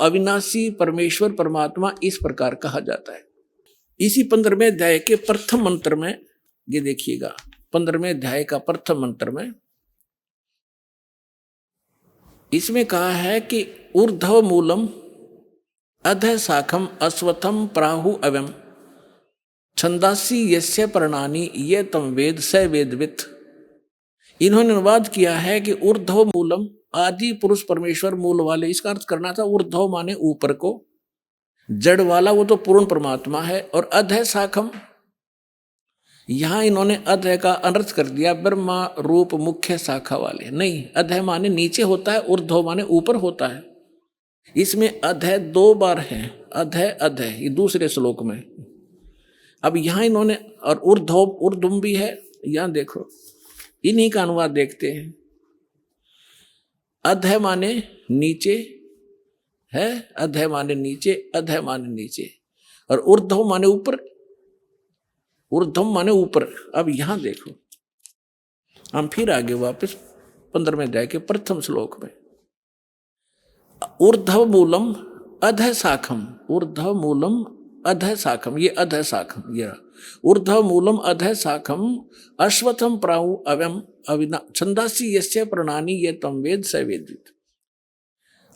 अविनाशी परमेश्वर परमात्मा इस प्रकार कहा जाता है। इसी 15वें अध्याय के प्रथम मंत्र में ये देखिएगा, 15वें अध्याय का प्रथम मंत्र में इसमें कहा है कि ऊर्ध्व मूलम अधः शाखम अश्वत्थम प्राहु अवम छंदासी यस्य पर्णानि ये तम वेद स वेदवित्। इन्होंने अनुवाद किया है कि ऊर्ध्व मूलम, आदि पुरुष परमेश्वर मूल वाले, इसका अर्थ करना था ऊर्ध्व माने ऊपर को, जड़ वाला वो तो पूर्ण परमात्मा है, और अधः शाखम यहां इन्होंने अधः का अनर्थ कर दिया ब्रह्मा रूप मुख्य शाखा वाले। नहीं, अधः माने नीचे होता है, ऊर्ध्व माने ऊपर होता है। इसमें अधः 2 बार है, अधः अधः, ये दूसरे श्लोक में। अब यहां इन्होंने, और ऊर्ध्वम भी है, यहां देखो इन्हीं का अनुवाद देखते हैं। अधः माने नीचे है, अधः माने नीचे, अधः माने नीचे, और ऊर्ध्व माने ऊपर, ऊर्ध्वम माने ऊपर। अब यहां देखो, हम फिर आगे वापस 15वें अध्याय के प्रथम श्लोक में, ऊर्ध्व मूलम अधः शाखम, ऊर्ध्व मूलम अधः शाखम, ये अधः शाखम, ये ऊर्ध्व मूलम अधः शाखम अश्वत्थम प्राहु अवम अविना छंदासी यस्य पर्णानि ये तम वेद स वेदवित्।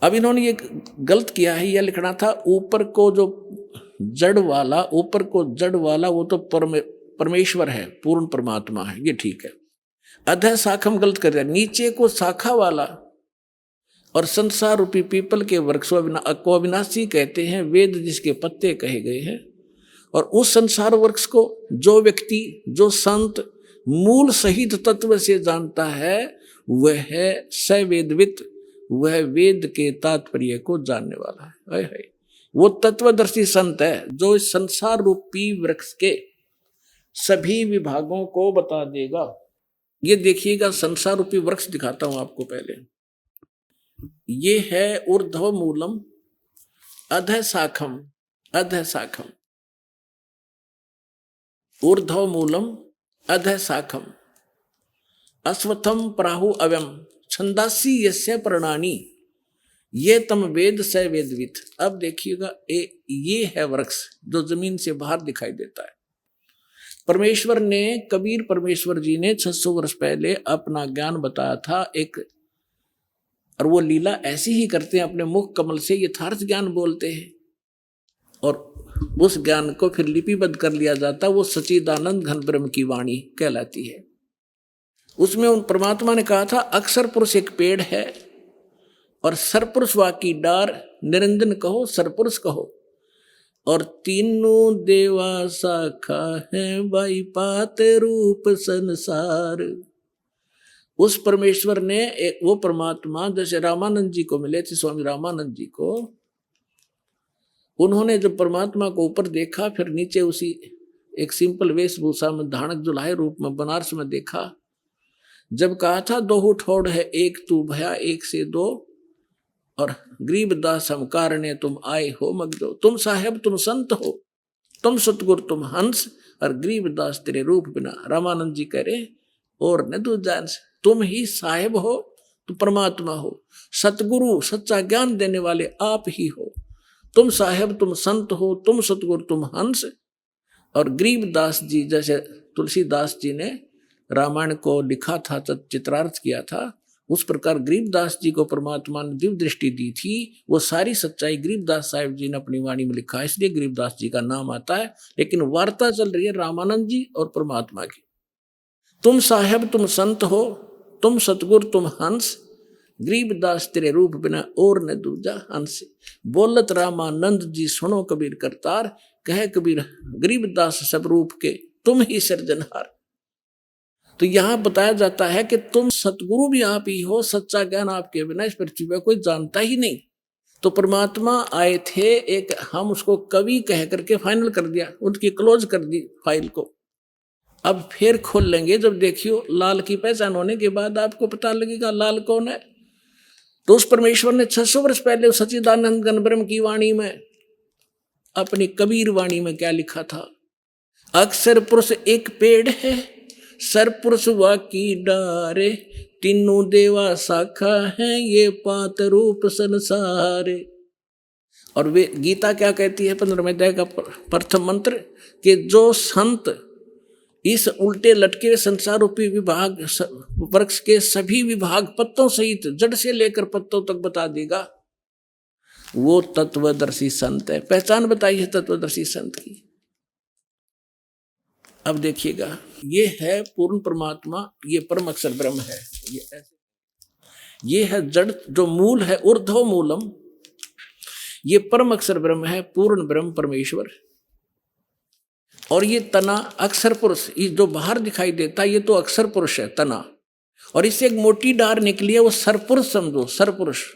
अब इन्होंने ये गलत किया है, यह लिखना था ऊपर को जो जड़ वाला, ऊपर को जड़ वाला वो तो परमेश्वर है, पूर्ण परमात्मा है, ये ठीक है। अधः शाखम गलत कर दिया, नीचे को शाखा वाला, और संसार रूपी पीपल के वृक्ष को अविनाशी कहते हैं, वेद जिसके पत्ते कहे गए हैं। और उस संसार वृक्ष को जो व्यक्ति, जो संत मूल सहित तत्व से जानता है वह है सवेदवित्, वह वेद के तात्पर्य को जानने वाला है। वो तत्वदर्शी संत है जो इस संसार रूपी वृक्ष के सभी विभागों को बता देगा। ये देखिएगा, संसार रूपी वृक्ष दिखाता हूं आपको पहले। ये है ऊर्ध्व मूलम अधः शाखम, अधः शाखम, ऊर्ध्व मूलम अधः शाखम अश्वत्थम प्राहु अवम छंदासी यस्य पर्णानि ये तम वेद स वेदवित्। अब देखिएगा, ये है वृक्ष जो जमीन से बाहर दिखाई देता है। परमेश्वर ने, कबीर परमेश्वर जी ने 600 वर्ष पहले अपना ज्ञान बताया था एक, और वो लीला ऐसी ही करते हैं, अपने मुख कमल से यथार्थ ज्ञान बोलते हैं और उस ज्ञान को फिर लिपिबद्ध कर लिया जाता, वो सच्चिदानंद घन ब्रह्म की वाणी कहलाती है। उसमें उन परमात्मा ने कहा था अक्षर पुरुष एक पेड़ है और सरपुरुष वाकी डार, निरंजन कहो सरपुरुष कहो, और तीनों देवा शाखा है बाई पात रूप संसार। उस परमेश्वर ने, वो परमात्मा जैसे रामानंद जी को मिले थे, स्वामी रामानंद जी को, उन्होंने जब परमात्मा को ऊपर देखा, फिर नीचे उसी एक सिंपल वेशभूषा में धानक जुलाहे रूप में बनारस में देखा। जब कहा था दो ठोड़ है एक तू भया एक से दो, और गरीबदास हम कारणे तुम आए हो मगदो, तुम साहेब तुम संत हो, तुम सतगुरु तुम हंस, और गरीबदास तेरे रूप बिना। रामानंद जी कह रहे और न तू जान, तुम ही साहेब हो, तुम परमात्मा हो, सतगुरु सच्चा ज्ञान देने वाले आप ही हो, तुम साहेब तुम संत हो, तुम सतगुरु तुम हंस। और गरीबदास जी, जैसे तुलसीदास जी ने रामायण को लिखा था, चित्रार्थ किया था, उस प्रकार गरीबदास जी को परमात्मा ने दिव्य दृष्टि दी थी। वो सारी सच्चाई गरीबदास साहिब जी ने अपनी वाणी में लिखा है, इसलिए गरीबदास जी का नाम आता है। लेकिन वार्ता चल रही है रामानंद जी और परमात्मा की। तुम साहेब तुम संत हो, तुम सतगुर तुम हंस, गरीबदास तेरे रूप बिना और न दूजा हंस। बोलत रामानंद जी सुनो कबीर करतार, कहे कबीर गरीबदास सब रूप के तुम ही सिरजनहार। तो यहां बताया जाता है कि तुम सतगुरु भी आप ही हो, सच्चा ज्ञान आपके बिना इस पृथ्वी पर कोई जानता ही नहीं। तो परमात्मा आए थे, एक हम उसको कवि कह करके फाइनल कर दिया, उनकी क्लोज कर दी फाइल को। अब फिर खोल लेंगे जब देखियो लाल की पहचान होने के बाद आपको पता लगेगा लाल कौन है। तो उस परमेश्वर ने 600 वर्ष पहले सच्चिदानंद घन ब्रह्म की वाणी में, अपनी कबीर वाणी में क्या लिखा था? अक्षर पुरुष एक पेड़ है, सरपुरुष वाकी डारे, तीनों देवा शाखा है, ये पात रूप संसारे। और वे गीता क्या कहती है 15वें अध्याय का प्रथम मंत्र, कि जो संत इस उल्टे लटके संसार रूपी विभाग वृक्ष के सभी विभाग पत्तों सहित जड़ से लेकर पत्तों तक बता देगा, वो तत्वदर्शी संत है। पहचान बताई है तत्वदर्शी संत की। अब देखिएगा, ये है पूर्ण परमात्मा, ये परम अक्षर ब्रह्म है। ये है जड़, जो मूल है ऊर्ध्व मूलम, ये परम अक्षर ब्रह्म है, पूर्ण ब्रह्म परमेश्वर। और ये तना अक्षर पुरुष, ये जो बाहर दिखाई देता है ये तो अक्षर पुरुष है तना, और इससे एक मोटी डार निकली है, वो सरपुरुष समझो, सरपुरुष।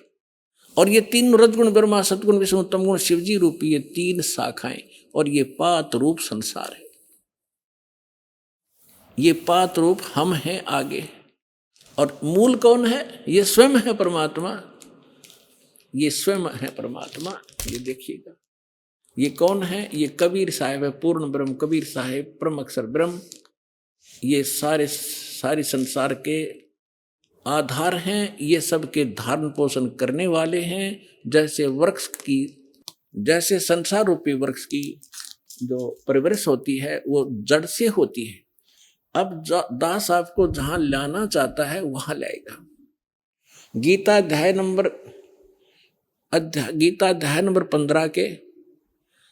और ये तीन रजगुण ब्रह्मा सतगुण विष्णु उत्तम गुण शिवजी रूपी ये तीन शाखाएं, और ये पात रूप संसार है। ये पात रूप हम हैं आगे, और मूल कौन है? ये स्वयं है परमात्मा, ये स्वयं है परमात्मा। ये देखिएगा, ये कौन है? ये कबीर साहिब है, पूर्ण ब्रह्म कबीर साहिब परम अक्षर ब्रह्म। ये सारे संसार के आधार हैं, ये सबके धारण पोषण करने वाले हैं। जैसे वृक्ष की, जैसे संसार रूपी वृक्ष की जो परवरिश होती है वो जड़ से होती है। अब दास आपको जहां लाना चाहता है वहां लाएगा। गीता अध्याय नंबर 15 के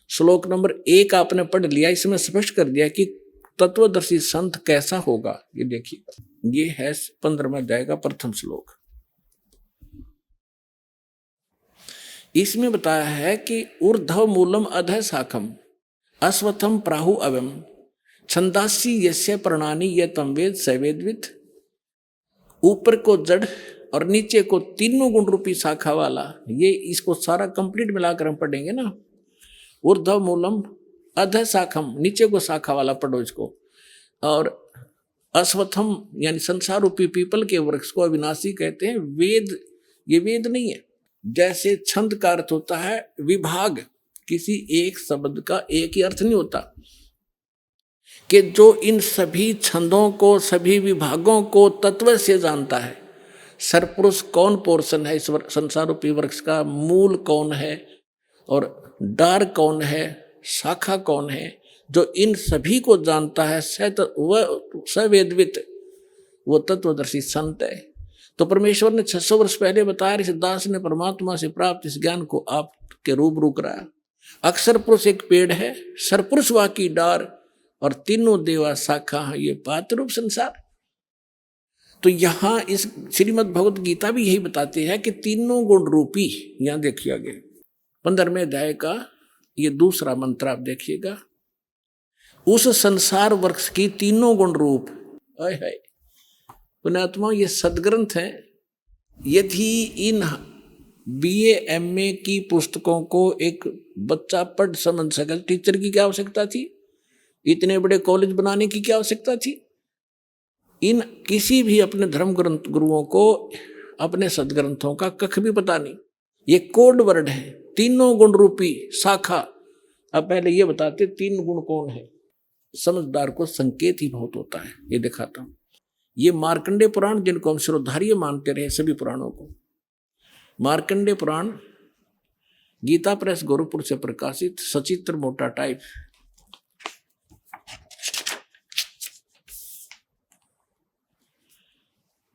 श्लोक नंबर 1 आपने पढ़ लिया। इसमें स्पष्ट कर दिया कि तत्वदर्शी संत कैसा होगा। ये देखिए, ये है 15वें अध्याय का प्रथम श्लोक। इसमें बताया है कि ऊर्ध्व मूलम अधः शाखम अश्वत्थम प्राहु अवम छंदासी यस्य प्रणानी ये तम वेद सवेदविद। ऊपर को जड़ और नीचे को तीनों गुण रूपी शाखा वाला, ये इसको सारा कंप्लीट मिलाकर हम पढ़ेंगे ना। ऊर्ध्व मूलम अधः शाखम, नीचे को शाखा वाला पढ़ो इसको। और अश्वत्थम यानी संसार रूपी पीपल के वृक्ष को अविनाशी कहते हैं। वेद, ये वेद नहीं है। जैसे छंद का अर्थ होता है विभाग, किसी एक शब्द का एक ही अर्थ नहीं होता, कि जो इन सभी छंदों को, सभी विभागों को तत्व से जानता है। सरपुरुष कौन पोर्शन है इस संसार रूपी वृक्ष का, मूल कौन है और डार कौन है, शाखा कौन है, जो इन सभी को जानता है, सवेदवित, वो तत्वदर्शी संत है। तो परमेश्वर ने 600 वर्ष पहले बताया, इस दास ने परमात्मा से प्राप्त इस ज्ञान को आपके रूबरू कराया। अक्षर पुरुष एक पेड़ है, सरपुरुष वाकी डार, और तीनों देवा शाखा है, ये पात रूप संसार। तो यहां इस श्रीमद् भगवत गीता भी यही बताते हैं कि तीनों गुण रूपी, यहां देखिए आगे 15वें अध्याय का ये दूसरा मंत्र आप देखिएगा, उस संसार वृक्ष की तीनों गुण रूप। है पुण्यात्मा, ये सदग्रंथ है। यदि इन BA MA की पुस्तकों को एक बच्चा पढ़ समझ सके, टीचर की क्या आवश्यकता थी? इतने बड़े कॉलेज बनाने की क्या आवश्यकता थी? इन किसी भी अपने धर्म ग्रंथ गुरुओं को अपने सदग्रंथों का कख भी पता नहीं। ये कोड वर्ड है, तीनों गुण रूपी शाखा। अब पहले ये बताते तीन गुण कौन है। समझदार को संकेत ही बहुत होता है, ये दिखाता हूं। ये मार्कंडेय पुराण, जिनको हम श्रोधार्य मानते रहे सभी पुराणों को, मार्कंडेय पुराण गीता प्रेस गोरखपुर से प्रकाशित, सचित्र मोटा टाइप।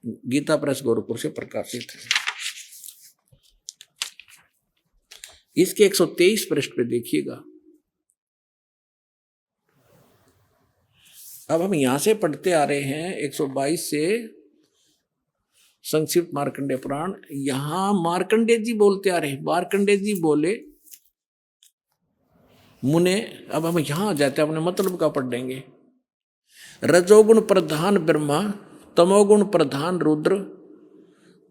गीता प्रेस गोरखपुर से प्रकाशित है। इसके 123 पृष्ठ पे देखिएगा। अब हम यहां से पढ़ते आ रहे हैं 122 से संक्षिप्त मार्कंडेय पुराण। यहां मार्कंडेय जी बोलते आ रहे हैं। मार्कंडेय जी बोले मुने, अब हम यहां आ जाते हैं, अपने मतलब का पढ़ देंगे। रजोगुण प्रधान ब्रह्मा, तमोगुण प्रधान रुद्र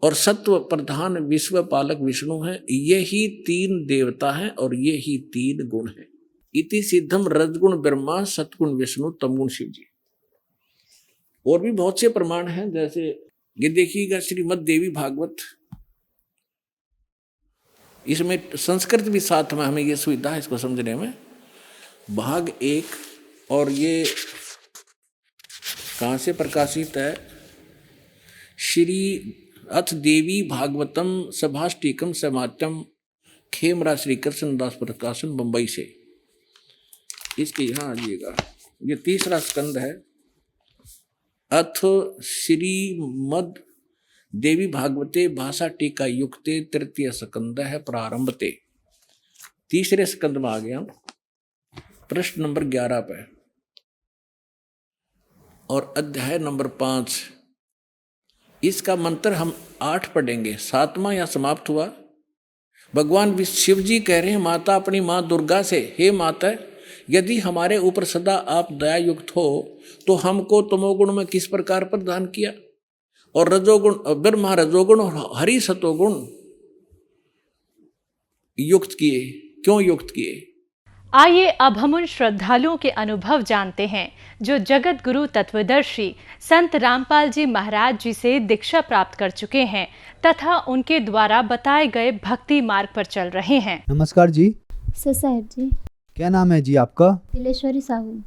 और सत्व प्रधान विश्व पालक विष्णु है। यही 3 देवता हैं और ये ही 3 गुण हैं। इति सिद्धम रजगुण ब्रह्मा, सतगुण विष्णु, तमगुण शिव जी। और भी बहुत से प्रमाण हैं, जैसे ये देखिएगा श्रीमद् देवी भागवत, इसमें संस्कृत भी साथ में, हमें ये सुविधा है इसको समझने में। भाग 1 और ये कहाँ से प्रकाशित है? श्री अथ देवी भागवतम सभाष्टिकम समात्यम, खेमरा श्री कृष्णदास प्रकाशन, बंबई से। इसके यहाँ आइएगा, ये 3रा स्कंद है। अथ श्रीमद् देवी भागवते भाषा टीका युक्ते 3य स्कंद है प्रारंभते। 3रे स्कंद में आ गया, पृष्ठ नंबर 11 पे और अध्याय नंबर 5। इसका मंत्र हम 8 पढ़ेंगे। 7वां या समाप्त हुआ। भगवान शिव जी कह रहे हैं माता अपनी माँ दुर्गा से, हे माता, यदि हमारे ऊपर सदा आप दया युक्त हो तो हमको तमोगुण में किस प्रकार प्रदान किया, और रजोगुण ब्रह्मा रजोगुण और हरि सतोगुण युक्त किए, क्यों युक्त किए? आइए अब हम उन श्रद्धालुओं के अनुभव जानते हैं जो जगत गुरु तत्वदर्शी संत रामपाल जी महाराज जी से दीक्षा प्राप्त कर चुके हैं तथा उनके द्वारा बताए गए भक्ति मार्ग पर चल रहे हैं। नमस्कार जी। साहब जी। क्या नाम है जी आपका? तिलेश्वरी साहू।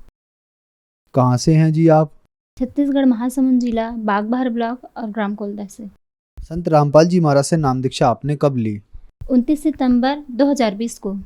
कहाँ से हैं जी आप? छत्तीसगढ़ महासमुंद जिला, बागबाहर ब्लॉक और ग्राम कोलदा से। संत रामपाल जी महाराज से नाम दीक्षा आपने कब ली? 29 सितंबर 2020 को।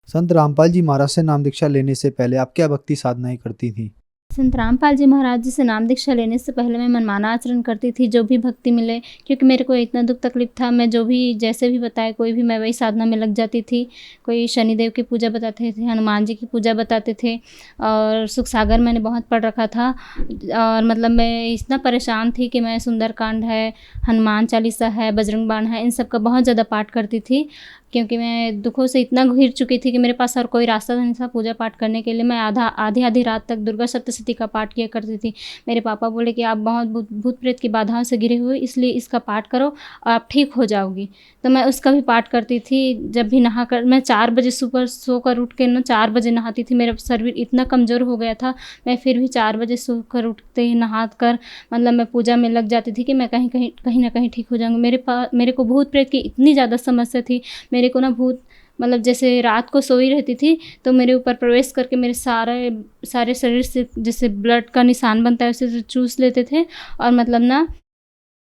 संत रामपाल जी महाराज से नाम दीक्षा लेने से पहले आप क्या भक्ति साधनाएं करती थी? संत रामपाल जी महाराज जी से नाम दीक्षा लेने से पहले मैं मनमाना आचरण करती थी, जो भी भक्ति मिले, क्योंकि मेरे को इतना दुख तकलीफ था। मैं जो भी जैसे भी बताए कोई भी, मैं वही साधना में लग जाती थी। कोई शनिदेव की पूजा बताते थे, हनुमान जी की पूजा बताते थे, और सुख सागर मैंने बहुत पढ़ रखा था। और मतलब मैं इतना परेशान थी कि मैं सुंदरकांड है, हनुमान चालीसा है, बजरंग बाण है, इन सब का बहुत ज़्यादा पाठ करती थी, क्योंकि मैं दुखों से इतना घिर चुकी थी कि मेरे पास और कोई रास्ता नहीं था पूजा पाठ करने के लिए। मैं आधी रात तक दुर्गा सप्तशती का पाठ किया करती थी। मेरे पापा बोले कि आप बहुत भूत प्रेत की बाधाओं से घिरे हुए, इसलिए इसका पाठ करो और आप ठीक हो जाओगी। तो मैं उसका भी पाठ करती थी। जब भी नहा कर, मैं 4 बजे सुबह सोकर उठ के 4 बजे नहाती थी। मेरा शरीर इतना कमज़ोर हो गया था, मैं फिर भी 4 बजे सोकर उठते ही नहा कर मतलब मैं पूजा में लग जाती थी कि मैं कहीं ना कहीं ठीक हो जाऊँगी। मेरे को भूत प्रेत की इतनी ज़्यादा समस्या थी। मेरे को भूत मतलब जैसे रात को सोई रहती थी तो मेरे ऊपर प्रवेश करके मेरे सारे शरीर से जैसे ब्लड का निशान बनता है उसे चूस लेते थे, और मतलब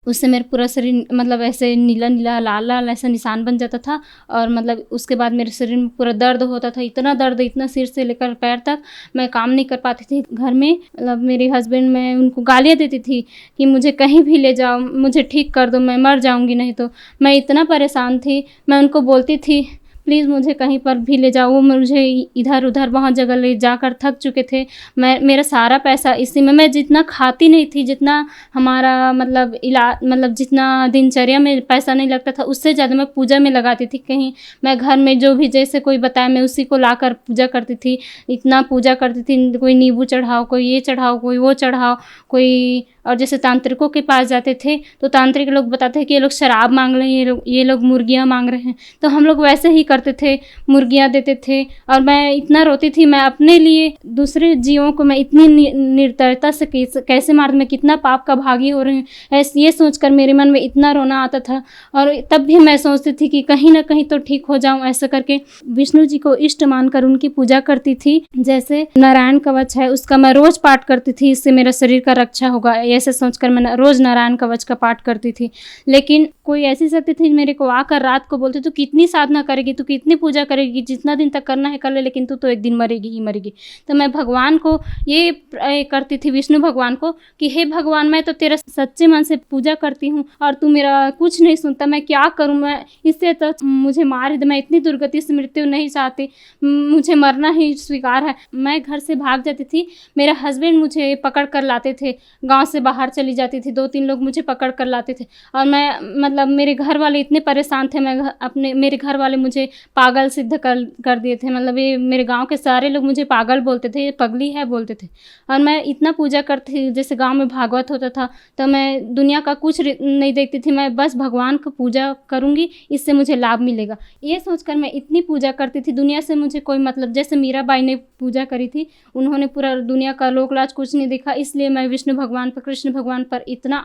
उससे मेरा पूरा शरीर मतलब ऐसे नीला नीला लाल लाल ऐसा निशान बन जाता था। और मतलब उसके बाद मेरे शरीर में पूरा दर्द होता था, इतना दर्द, इतना सिर से लेकर पैर तक। मैं काम नहीं कर पाती थी घर में। मतलब मेरे हस्बैंड, मैं उनको गालियाँ देती थी कि मुझे कहीं भी ले जाओ, मुझे ठीक कर दो, मैं मर जाऊंगी नहीं तो। मैं इतना परेशान थी, मैं उनको बोलती थी प्लीज़ मुझे कहीं पर भी ले जाओ। वो मुझे इधर उधर बहुत जगह ले जाकर थक चुके थे। मेरा सारा पैसा इसी में, मैं जितना खाती नहीं थी, जितना हमारा मतलब इलाज मतलब जितना दिनचर्या में पैसा नहीं लगता था, उससे ज़्यादा मैं पूजा में लगाती थी। कहीं मैं घर में जो भी जैसे कोई बताए मैं उसी को लाकर पूजा करती थी। इतना पूजा करती थी, कोई नींबू चढ़ाओ, कोई ये चढ़ाओ, कोई वो चढ़ाओ, कोई। और जैसे तांत्रिकों के पास जाते थे तो तांत्रिक लोग बताते हैं कि ये लोग शराब मांग रहे हैं, ये लोग मुर्गियाँ मांग रहे हैं, तो हम लोग वैसे ही करते थे, मुर्गियाँ देते थे। और मैं इतना रोती थी, मैं अपने लिए दूसरे जीवों को मैं इतनी निर्दयता से कैसे मार, मैं कितना पाप का भागी हो रही हूँ, ये सोचकर मेरे मन में इतना रोना आता था। और तब भी मैं सोचती थी कि कहीं ना कहीं तो ठीक हो जाऊँ। ऐसा करके विष्णु जी को इष्ट मानकर उनकी पूजा करती थी। जैसे नारायण कवच है, उसका मैं रोज़ पाठ करती थी, इससे मेरा शरीर का रक्षा होगा, ऐसे सोचकर मैं रोज़ नारायण कवच का पाठ करती थी। लेकिन कोई ऐसी शक्ति थी मेरे को आकर रात को बोलती, तू कितनी साधना करेगी, तू कि इतनी पूजा करेगी, जितना दिन तक करना है कर ले, लेकिन तू तो एक दिन मरेगी ही मरेगी। तो मैं भगवान को ये करती थी, विष्णु भगवान को, कि हे भगवान, मैं तो तेरा सच्चे मन से पूजा करती हूँ और तू मेरा कुछ नहीं सुनता, मैं क्या करूँ? मैं इससे तो मुझे मार दे, मैं इतनी दुर्गति से मृत्यु नहीं चाहती, मुझे मरना ही स्वीकार है। मैं घर से भाग जाती थी, मेरा हस्बैंड मुझे पकड़ कर लाते थे, गांव से बाहर चली जाती थी, 2-3 लोग मुझे पकड़ कर लाते थे। और मैं मतलब मेरे घर वाले इतने परेशान थे, मेरे घर वाले मुझे पागल सिद्ध कर दिए थे। मतलब ये मेरे गांव के सारे लोग मुझे पागल बोलते थे, ये पगली है बोलते थे। और मैं इतना पूजा करती थी, जैसे गांव में भागवत होता था तो मैं दुनिया का कुछ नहीं देखती थी, मैं बस भगवान को पूजा करूँगी, इससे मुझे लाभ मिलेगा, ये सोचकर मैं इतनी पूजा करती थी। दुनिया से मुझे कोई मतलब, जैसे मीराबाई ने पूजा करी थी, उन्होंने पूरा दुनिया का लोक लाज कुछ नहीं देखा, इसलिए मैं विष्णु भगवान पर, कृष्ण भगवान पर इतना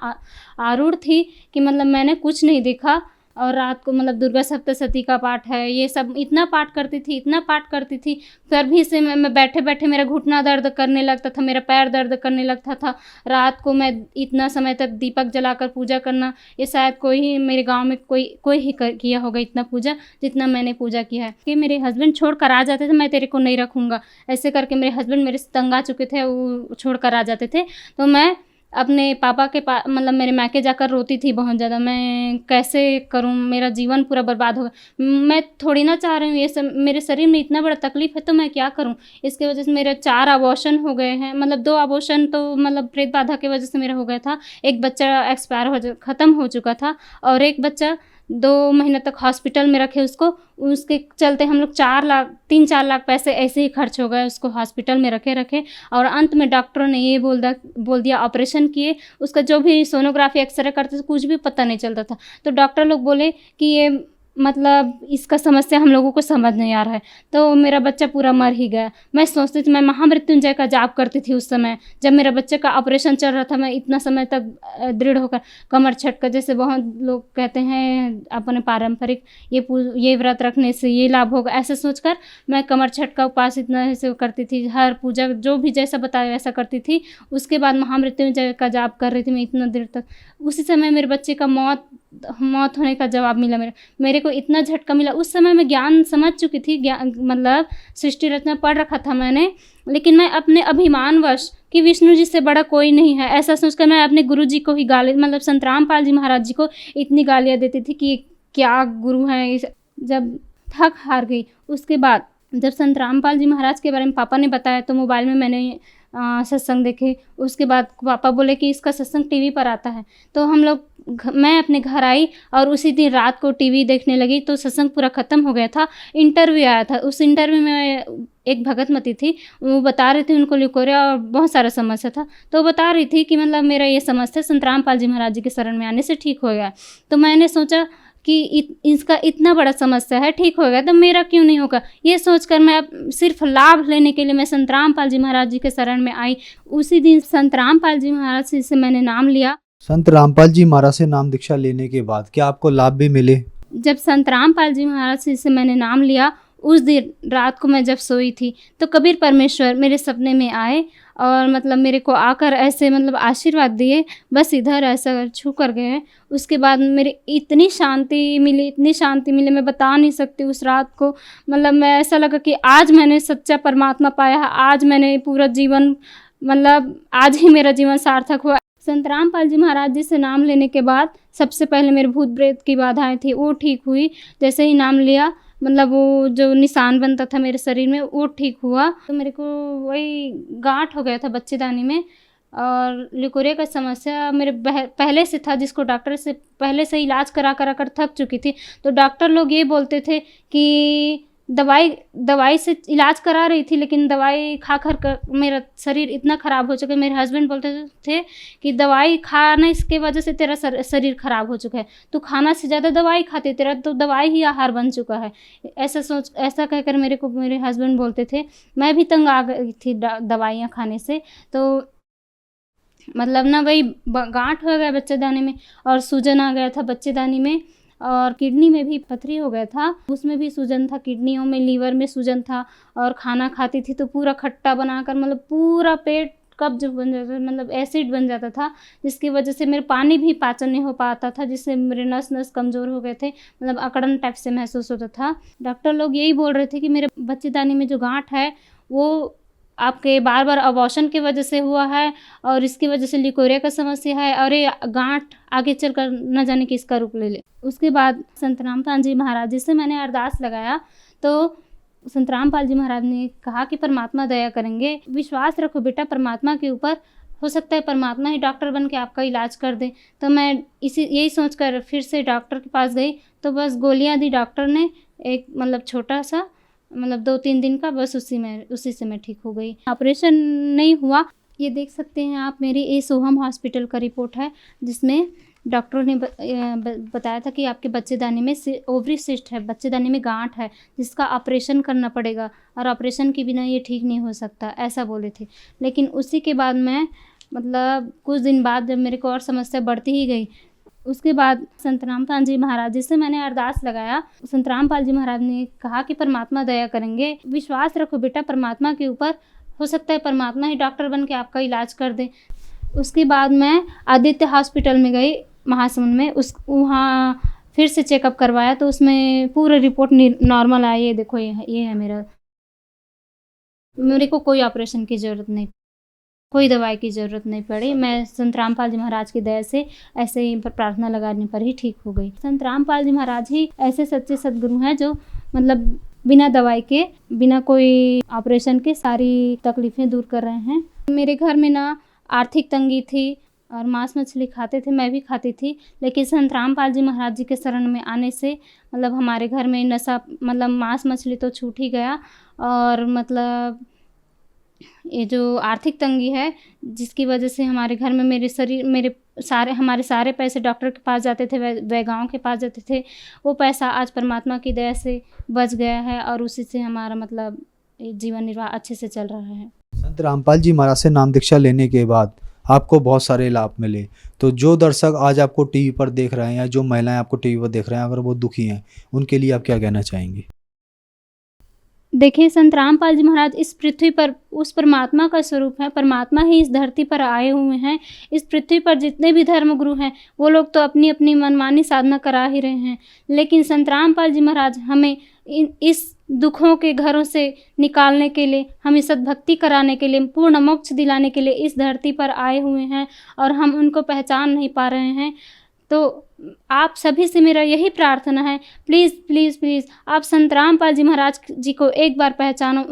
आरूढ़ थी कि मतलब मैंने कुछ नहीं देखा। और रात को मतलब दुर्गा सप्तशती का पाठ है, ये सब इतना पाठ करती थी, इतना पाठ करती थी, फिर भी से मैं बैठे बैठे मेरा घुटना दर्द करने लगता था, मेरा पैर दर्द करने लगता था। रात को मैं इतना समय तक दीपक जलाकर पूजा करना, ये शायद कोई ही मेरे गांव में कोई ही किया होगा इतना पूजा जितना मैंने पूजा किया है। कि मेरे हस्बैंड छोड़ कर आ जाते थे, मैं तेरे को नहीं रखूँगा, ऐसे करके मेरे हस्बैंड मेरे से तंग आ चुके थे, वो छोड़ कर आ जाते थे। तो मैं अपने पापा के पास, मतलब मेरे मायके जाकर रोती थी बहुत ज़्यादा, मैं कैसे करूं, मेरा जीवन पूरा बर्बाद हो गया। मैं थोड़ी ना चाह रही हूँ ये सब, मेरे शरीर में इतना बड़ा तकलीफ़ है तो मैं क्या करूं। इसके वजह से मेरे 4 अबॉर्शन हो गए हैं, मतलब 2 अबॉर्शन तो मतलब प्रेत बाधा की वजह से मेरा हो गया था, एक बच्चा ख़त्म हो चुका था और एक बच्चा 2 महीने तक हॉस्पिटल में रखे उसको, उसके चलते हम लोग 3-4 लाख पैसे ऐसे ही खर्च हो गए, उसको हॉस्पिटल में रखे और अंत में डॉक्टरों ने ये बोल दिया ऑपरेशन किए, उसका जो भी सोनोग्राफी एक्सरे करते थे कुछ भी पता नहीं चलता था। तो डॉक्टर लोग बोले कि ये मतलब इसका समस्या हम लोगों को समझ नहीं आ रहा है, तो मेरा बच्चा पूरा मर ही गया। मैं सोचती थी, मैं महामृत्युंजय का जाप करती थी उस समय जब मेरा बच्चे का ऑपरेशन चल रहा था। मैं इतना समय तक दृढ़ होकर कमर छट कर, जैसे बहुत लोग कहते हैं अपने पारंपरिक ये व्रत रखने से ये लाभ होगा, ऐसे सोचकर मैं कमर छट का उपास इतना ऐसे करती थी, हर पूजा जो भी जैसा बताया वैसा करती थी। उसके बाद महामृत्युंजय का जाप कर रही थी मैं इतना देर तक। उसी समय मेरे बच्चे का मौत होने का जवाब मिला। मेरे को इतना झटका मिला। उस समय मैं ज्ञान समझ चुकी थी, मतलब सृष्टि रचना पढ़ रखा था मैंने, लेकिन मैं अपने अभिमानवश कि विष्णु जी से बड़ा कोई नहीं है ऐसा सोचकर मैं अपने गुरु जी को ही गाली, मतलब संत रामपाल जी महाराज जी को इतनी गालियाँ देती थी कि क्या गुरु हैं। जब थक हार गई, उसके बाद जब संत रामपाल जी महाराज के बारे में पापा ने बताया तो मोबाइल में मैंने सत्संग देखे। उसके बाद पापा बोले कि इसका सत्संग टीवी पर आता है, तो मैं अपने घर आई और उसी दिन रात को टीवी देखने लगी तो सत्संग पूरा ख़त्म हो गया था। इंटरव्यू आया था, उस इंटरव्यू में एक भगतमती थी, वो बता रही थी उनको लिकोरिया और बहुत सारा समस्या था, तो वो बता रही थी कि मतलब मेरा ये समस्या संत रामपाल जी महाराज जी के शरण में आने से ठीक हो गया। तो मैंने सोचा कि इसका इतना बड़ा समस्या है, ठीक हो गया तो मेरा क्यों नहीं होगा। ये सोचकर मैं अब सिर्फ लाभ लेने के लिए मैं संत रामपाल जी महाराज जी के शरण में आई। उसी दिन संत रामपाल जी महाराज जी से मैंने नाम लिया। संत रामपाल जी महाराज से नाम दीक्षा लेने के बाद क्या आपको लाभ भी मिले? जब संत रामपाल जी महाराज जी से मैंने नाम लिया, उस दिन रात को मैं जब सोई थी तो कबीर परमेश्वर मेरे सपने में आए और मतलब मेरे को आकर ऐसे मतलब आशीर्वाद दिए, बस इधर ऐसा छू कर गए। उसके बाद मेरे इतनी शांति मिली मैं बता नहीं सकती। उस रात को मतलब मैं ऐसा लगा कि आज मैंने सच्चा परमात्मा पाया है, आज मैंने पूरा जीवन मतलब आज ही मेरा जीवन सार्थक हुआ। संत रामपाल जी महाराज जी से नाम लेने के बाद सबसे पहले मेरे भूत प्रेत की बाधाएं थी वो ठीक हुई। जैसे ही नाम लिया मतलब वो जो निशान बनता था मेरे शरीर में वो ठीक हुआ। तो मेरे को वही गांठ हो गया था बच्चेदानी में और लिकोरिया का समस्या मेरे पहले से था, जिसको डॉक्टर से पहले से इलाज करा कर थक चुकी थी। तो डॉक्टर लोग ये बोलते थे कि दवाई से इलाज करा रही थी, लेकिन दवाई खा कर मेरा शरीर इतना ख़राब हो चुका है। मेरे हस्बैंड बोलते थे कि दवाई खाने इसके वजह से तेरा शरीर ख़राब हो चुका है, तू खाना से ज़्यादा दवाई खाते, तेरा तो दवाई ही आहार बन चुका है। ऐसा कहकर मेरे हस्बैंड बोलते थे। मैं भी तंग आ गई थी दवाइयाँ खाने से। तो मतलब ना वही गांठ हो गया बच्चेदानी में और सूजन आ गया था बच्चेदानी में और किडनी में भी पथरी हो गया था, उसमें भी सूजन था, किडनियों में लीवर में सूजन था। और खाना खाती थी तो पूरा खट्टा बनाकर मतलब पूरा पेट कब्ज बन जाता था, मतलब एसिड बन जाता था, जिसकी वजह से मेरे पानी भी पाचन नहीं हो पाता था, जिससे मेरे नस नस कमज़ोर हो गए थे, मतलब अकड़न टाइप से महसूस होता था। डॉक्टर लोग यही बोल रहे थे कि मेरे बच्चेदानी में जो गांठ है वो आपके बार बार अबॉर्शन की वजह से हुआ है और इसकी वजह से लिकोरिया का समस्या है और ये गांठ आगे चलकर न जाने कि इसका रूप ले ले। उसके बाद संत रामपाल जी महाराज जी से मैंने अरदास लगाया तो संत रामपाल जी महाराज ने कहा कि परमात्मा दया करेंगे, विश्वास रखो बेटा परमात्मा के ऊपर, हो सकता है परमात्मा ही डॉक्टर बन के आपका इलाज कर दे। तो मैं यही सोचकर फिर से डॉक्टर के पास गई, तो बस गोलियां दी डॉक्टर ने, एक मतलब छोटा सा, मतलब 2-3 दिन का, बस उसी से मैं ठीक हो गई। ऑपरेशन नहीं हुआ। ये देख सकते हैं आप, मेरी ए सोहम हॉस्पिटल का रिपोर्ट है, जिसमें डॉक्टरों ने बताया था कि आपके बच्चेदानी में ओवरी सिस्ट है, बच्चेदानी में गांठ है, जिसका ऑपरेशन करना पड़ेगा और ऑपरेशन के बिना ये ठीक नहीं हो सकता, ऐसा बोले थे। लेकिन उसी के बाद मैं, मतलब कुछ दिन बाद जब मेरे को और समस्या बढ़ती ही गई, उसके बाद संत रामपाल जी महाराज जी से मैंने अरदास लगाया। संत रामपाल जी महाराज ने कहा कि परमात्मा दया करेंगे, विश्वास रखो बेटा परमात्मा के ऊपर, हो सकता है परमात्मा ही डॉक्टर बन के आपका इलाज कर दे। उसके बाद मैं आदित्य हॉस्पिटल में गई महासमुंद में, वहाँ फिर से चेकअप करवाया तो उसमें पूरा रिपोर्ट नॉर्मल आया। ये देखो, ये है मेरे को कोई ऑपरेशन की ज़रूरत नहीं, कोई दवाई की ज़रूरत नहीं पड़ी। मैं संत रामपाल जी महाराज की दया से ऐसे ही प्रार्थना लगाने पर ही ठीक हो गई। संत रामपाल जी महाराज ही ऐसे सच्चे सद्गुरु हैं जो मतलब बिना दवाई के, बिना कोई ऑपरेशन के सारी तकलीफ़ें दूर कर रहे हैं। मेरे घर में ना आर्थिक तंगी थी और मांस मछली खाते थे, मैं भी खाती थी, लेकिन संत रामपाल जी महाराज जी के शरण में आने से मतलब हमारे घर में नशा, मतलब मांस मछली तो छूट ही गया, और मतलब ये जो आर्थिक तंगी है जिसकी वजह से हमारे घर में हमारे सारे पैसे डॉक्टर के पास जाते थे, वह गाँव के पास जाते थे, वो पैसा आज परमात्मा की दया से बच गया है और उसी से हमारा मतलब जीवन निर्वाह अच्छे से चल रहा है। संत रामपाल जी महाराज से नाम दीक्षा लेने के बाद आपको बहुत सारे लाभ मिले, तो जो दर्शक आज आपको टीवी पर देख रहे हैं या जो महिलाएं आपको टीवी पर देख रहे हैं, अगर वो दुखी हैं, उनके लिए आप क्या कहना चाहेंगे? देखिए, संत रामपाल जी महाराज इस पृथ्वी पर उस परमात्मा का स्वरूप है, परमात्मा ही इस धरती पर आए हुए हैं। इस पृथ्वी पर जितने भी धर्मगुरु हैं वो लोग तो अपनी अपनी मनमानी साधना करा ही रहे हैं, लेकिन संत रामपाल जी महाराज हमें इस दुखों के घरों से निकालने के लिए, हमें सद्भक्ति कराने के लिए, पूर्ण मोक्ष दिलाने के लिए इस धरती पर आए हुए हैं और हम उनको पहचान नहीं पा रहे हैं। तो आप सभी से मेरा यही प्रार्थना है, प्लीज़ प्लीज़ प्लीज़ आप संत रामपाल जी महाराज जी को एक बार पहचानो,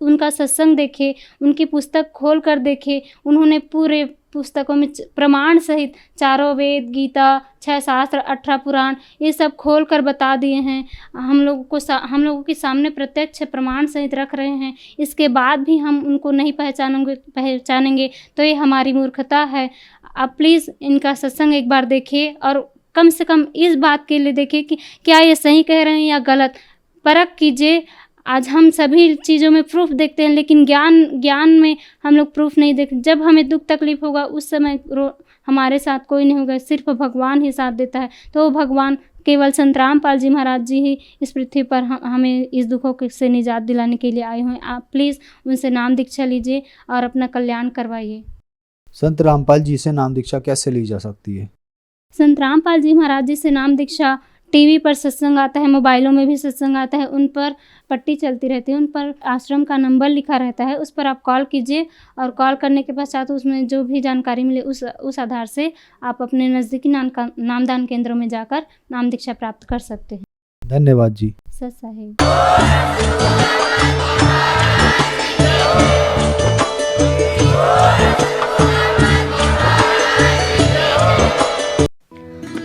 उनका सत्संग देखें, उनकी पुस्तक खोल कर देखें। उन्होंने पूरे पुस्तकों में प्रमाण सहित 4 वेद, गीता, 6 शास्त्र, 18 पुराण, ये सब खोल कर बता दिए हैं। हम लोगों के सामने प्रत्यक्ष प्रमाण सहित रख रहे हैं। इसके बाद भी हम उनको नहीं पहचानेंगे तो ये हमारी मूर्खता है। आप प्लीज़ इनका सत्संग एक बार देखिए और कम से कम इस बात के लिए देखिए कि क्या ये सही कह रहे हैं या गलत, परख कीजिए। आज हम सभी चीज़ों में प्रूफ देखते हैं, लेकिन ज्ञान में हम लोग प्रूफ नहीं देखते। जब हमें दुख तकलीफ होगा उस समय हमारे साथ कोई नहीं होगा, सिर्फ भगवान ही साथ देता है। तो भगवान केवल संत रामपाल जी महाराज जी ही इस पृथ्वी पर हमें इस दुखों से निजात दिलाने के लिए आए हुए हैं। आप प्लीज़ उनसे नाम दीक्षा लीजिए और अपना कल्याण करवाइए। संत रामपाल जी से नाम दीक्षा कैसे ली जा सकती है? संत रामपाल जी महाराज जी से नाम दीक्षा, टीवी पर सत्संग आता है, मोबाइलों में भी सत्संग आता है, उन पर पट्टी चलती रहती है, उन पर आश्रम का नंबर लिखा रहता है, उस पर आप कॉल कीजिए और कॉल करने के पश्चात उसमें जो भी जानकारी मिले उस आधार से आप अपने नज़दीकी नामदान केंद्रों में जाकर नाम दीक्षा प्राप्त कर सकते हैं। धन्यवाद जी। सत साहिब।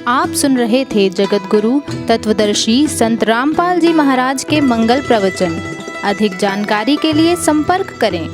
आप सुन रहे थे जगत गुरु तत्वदर्शी संत रामपाल जी महाराज के मंगल प्रवचन। अधिक जानकारी के लिए संपर्क करें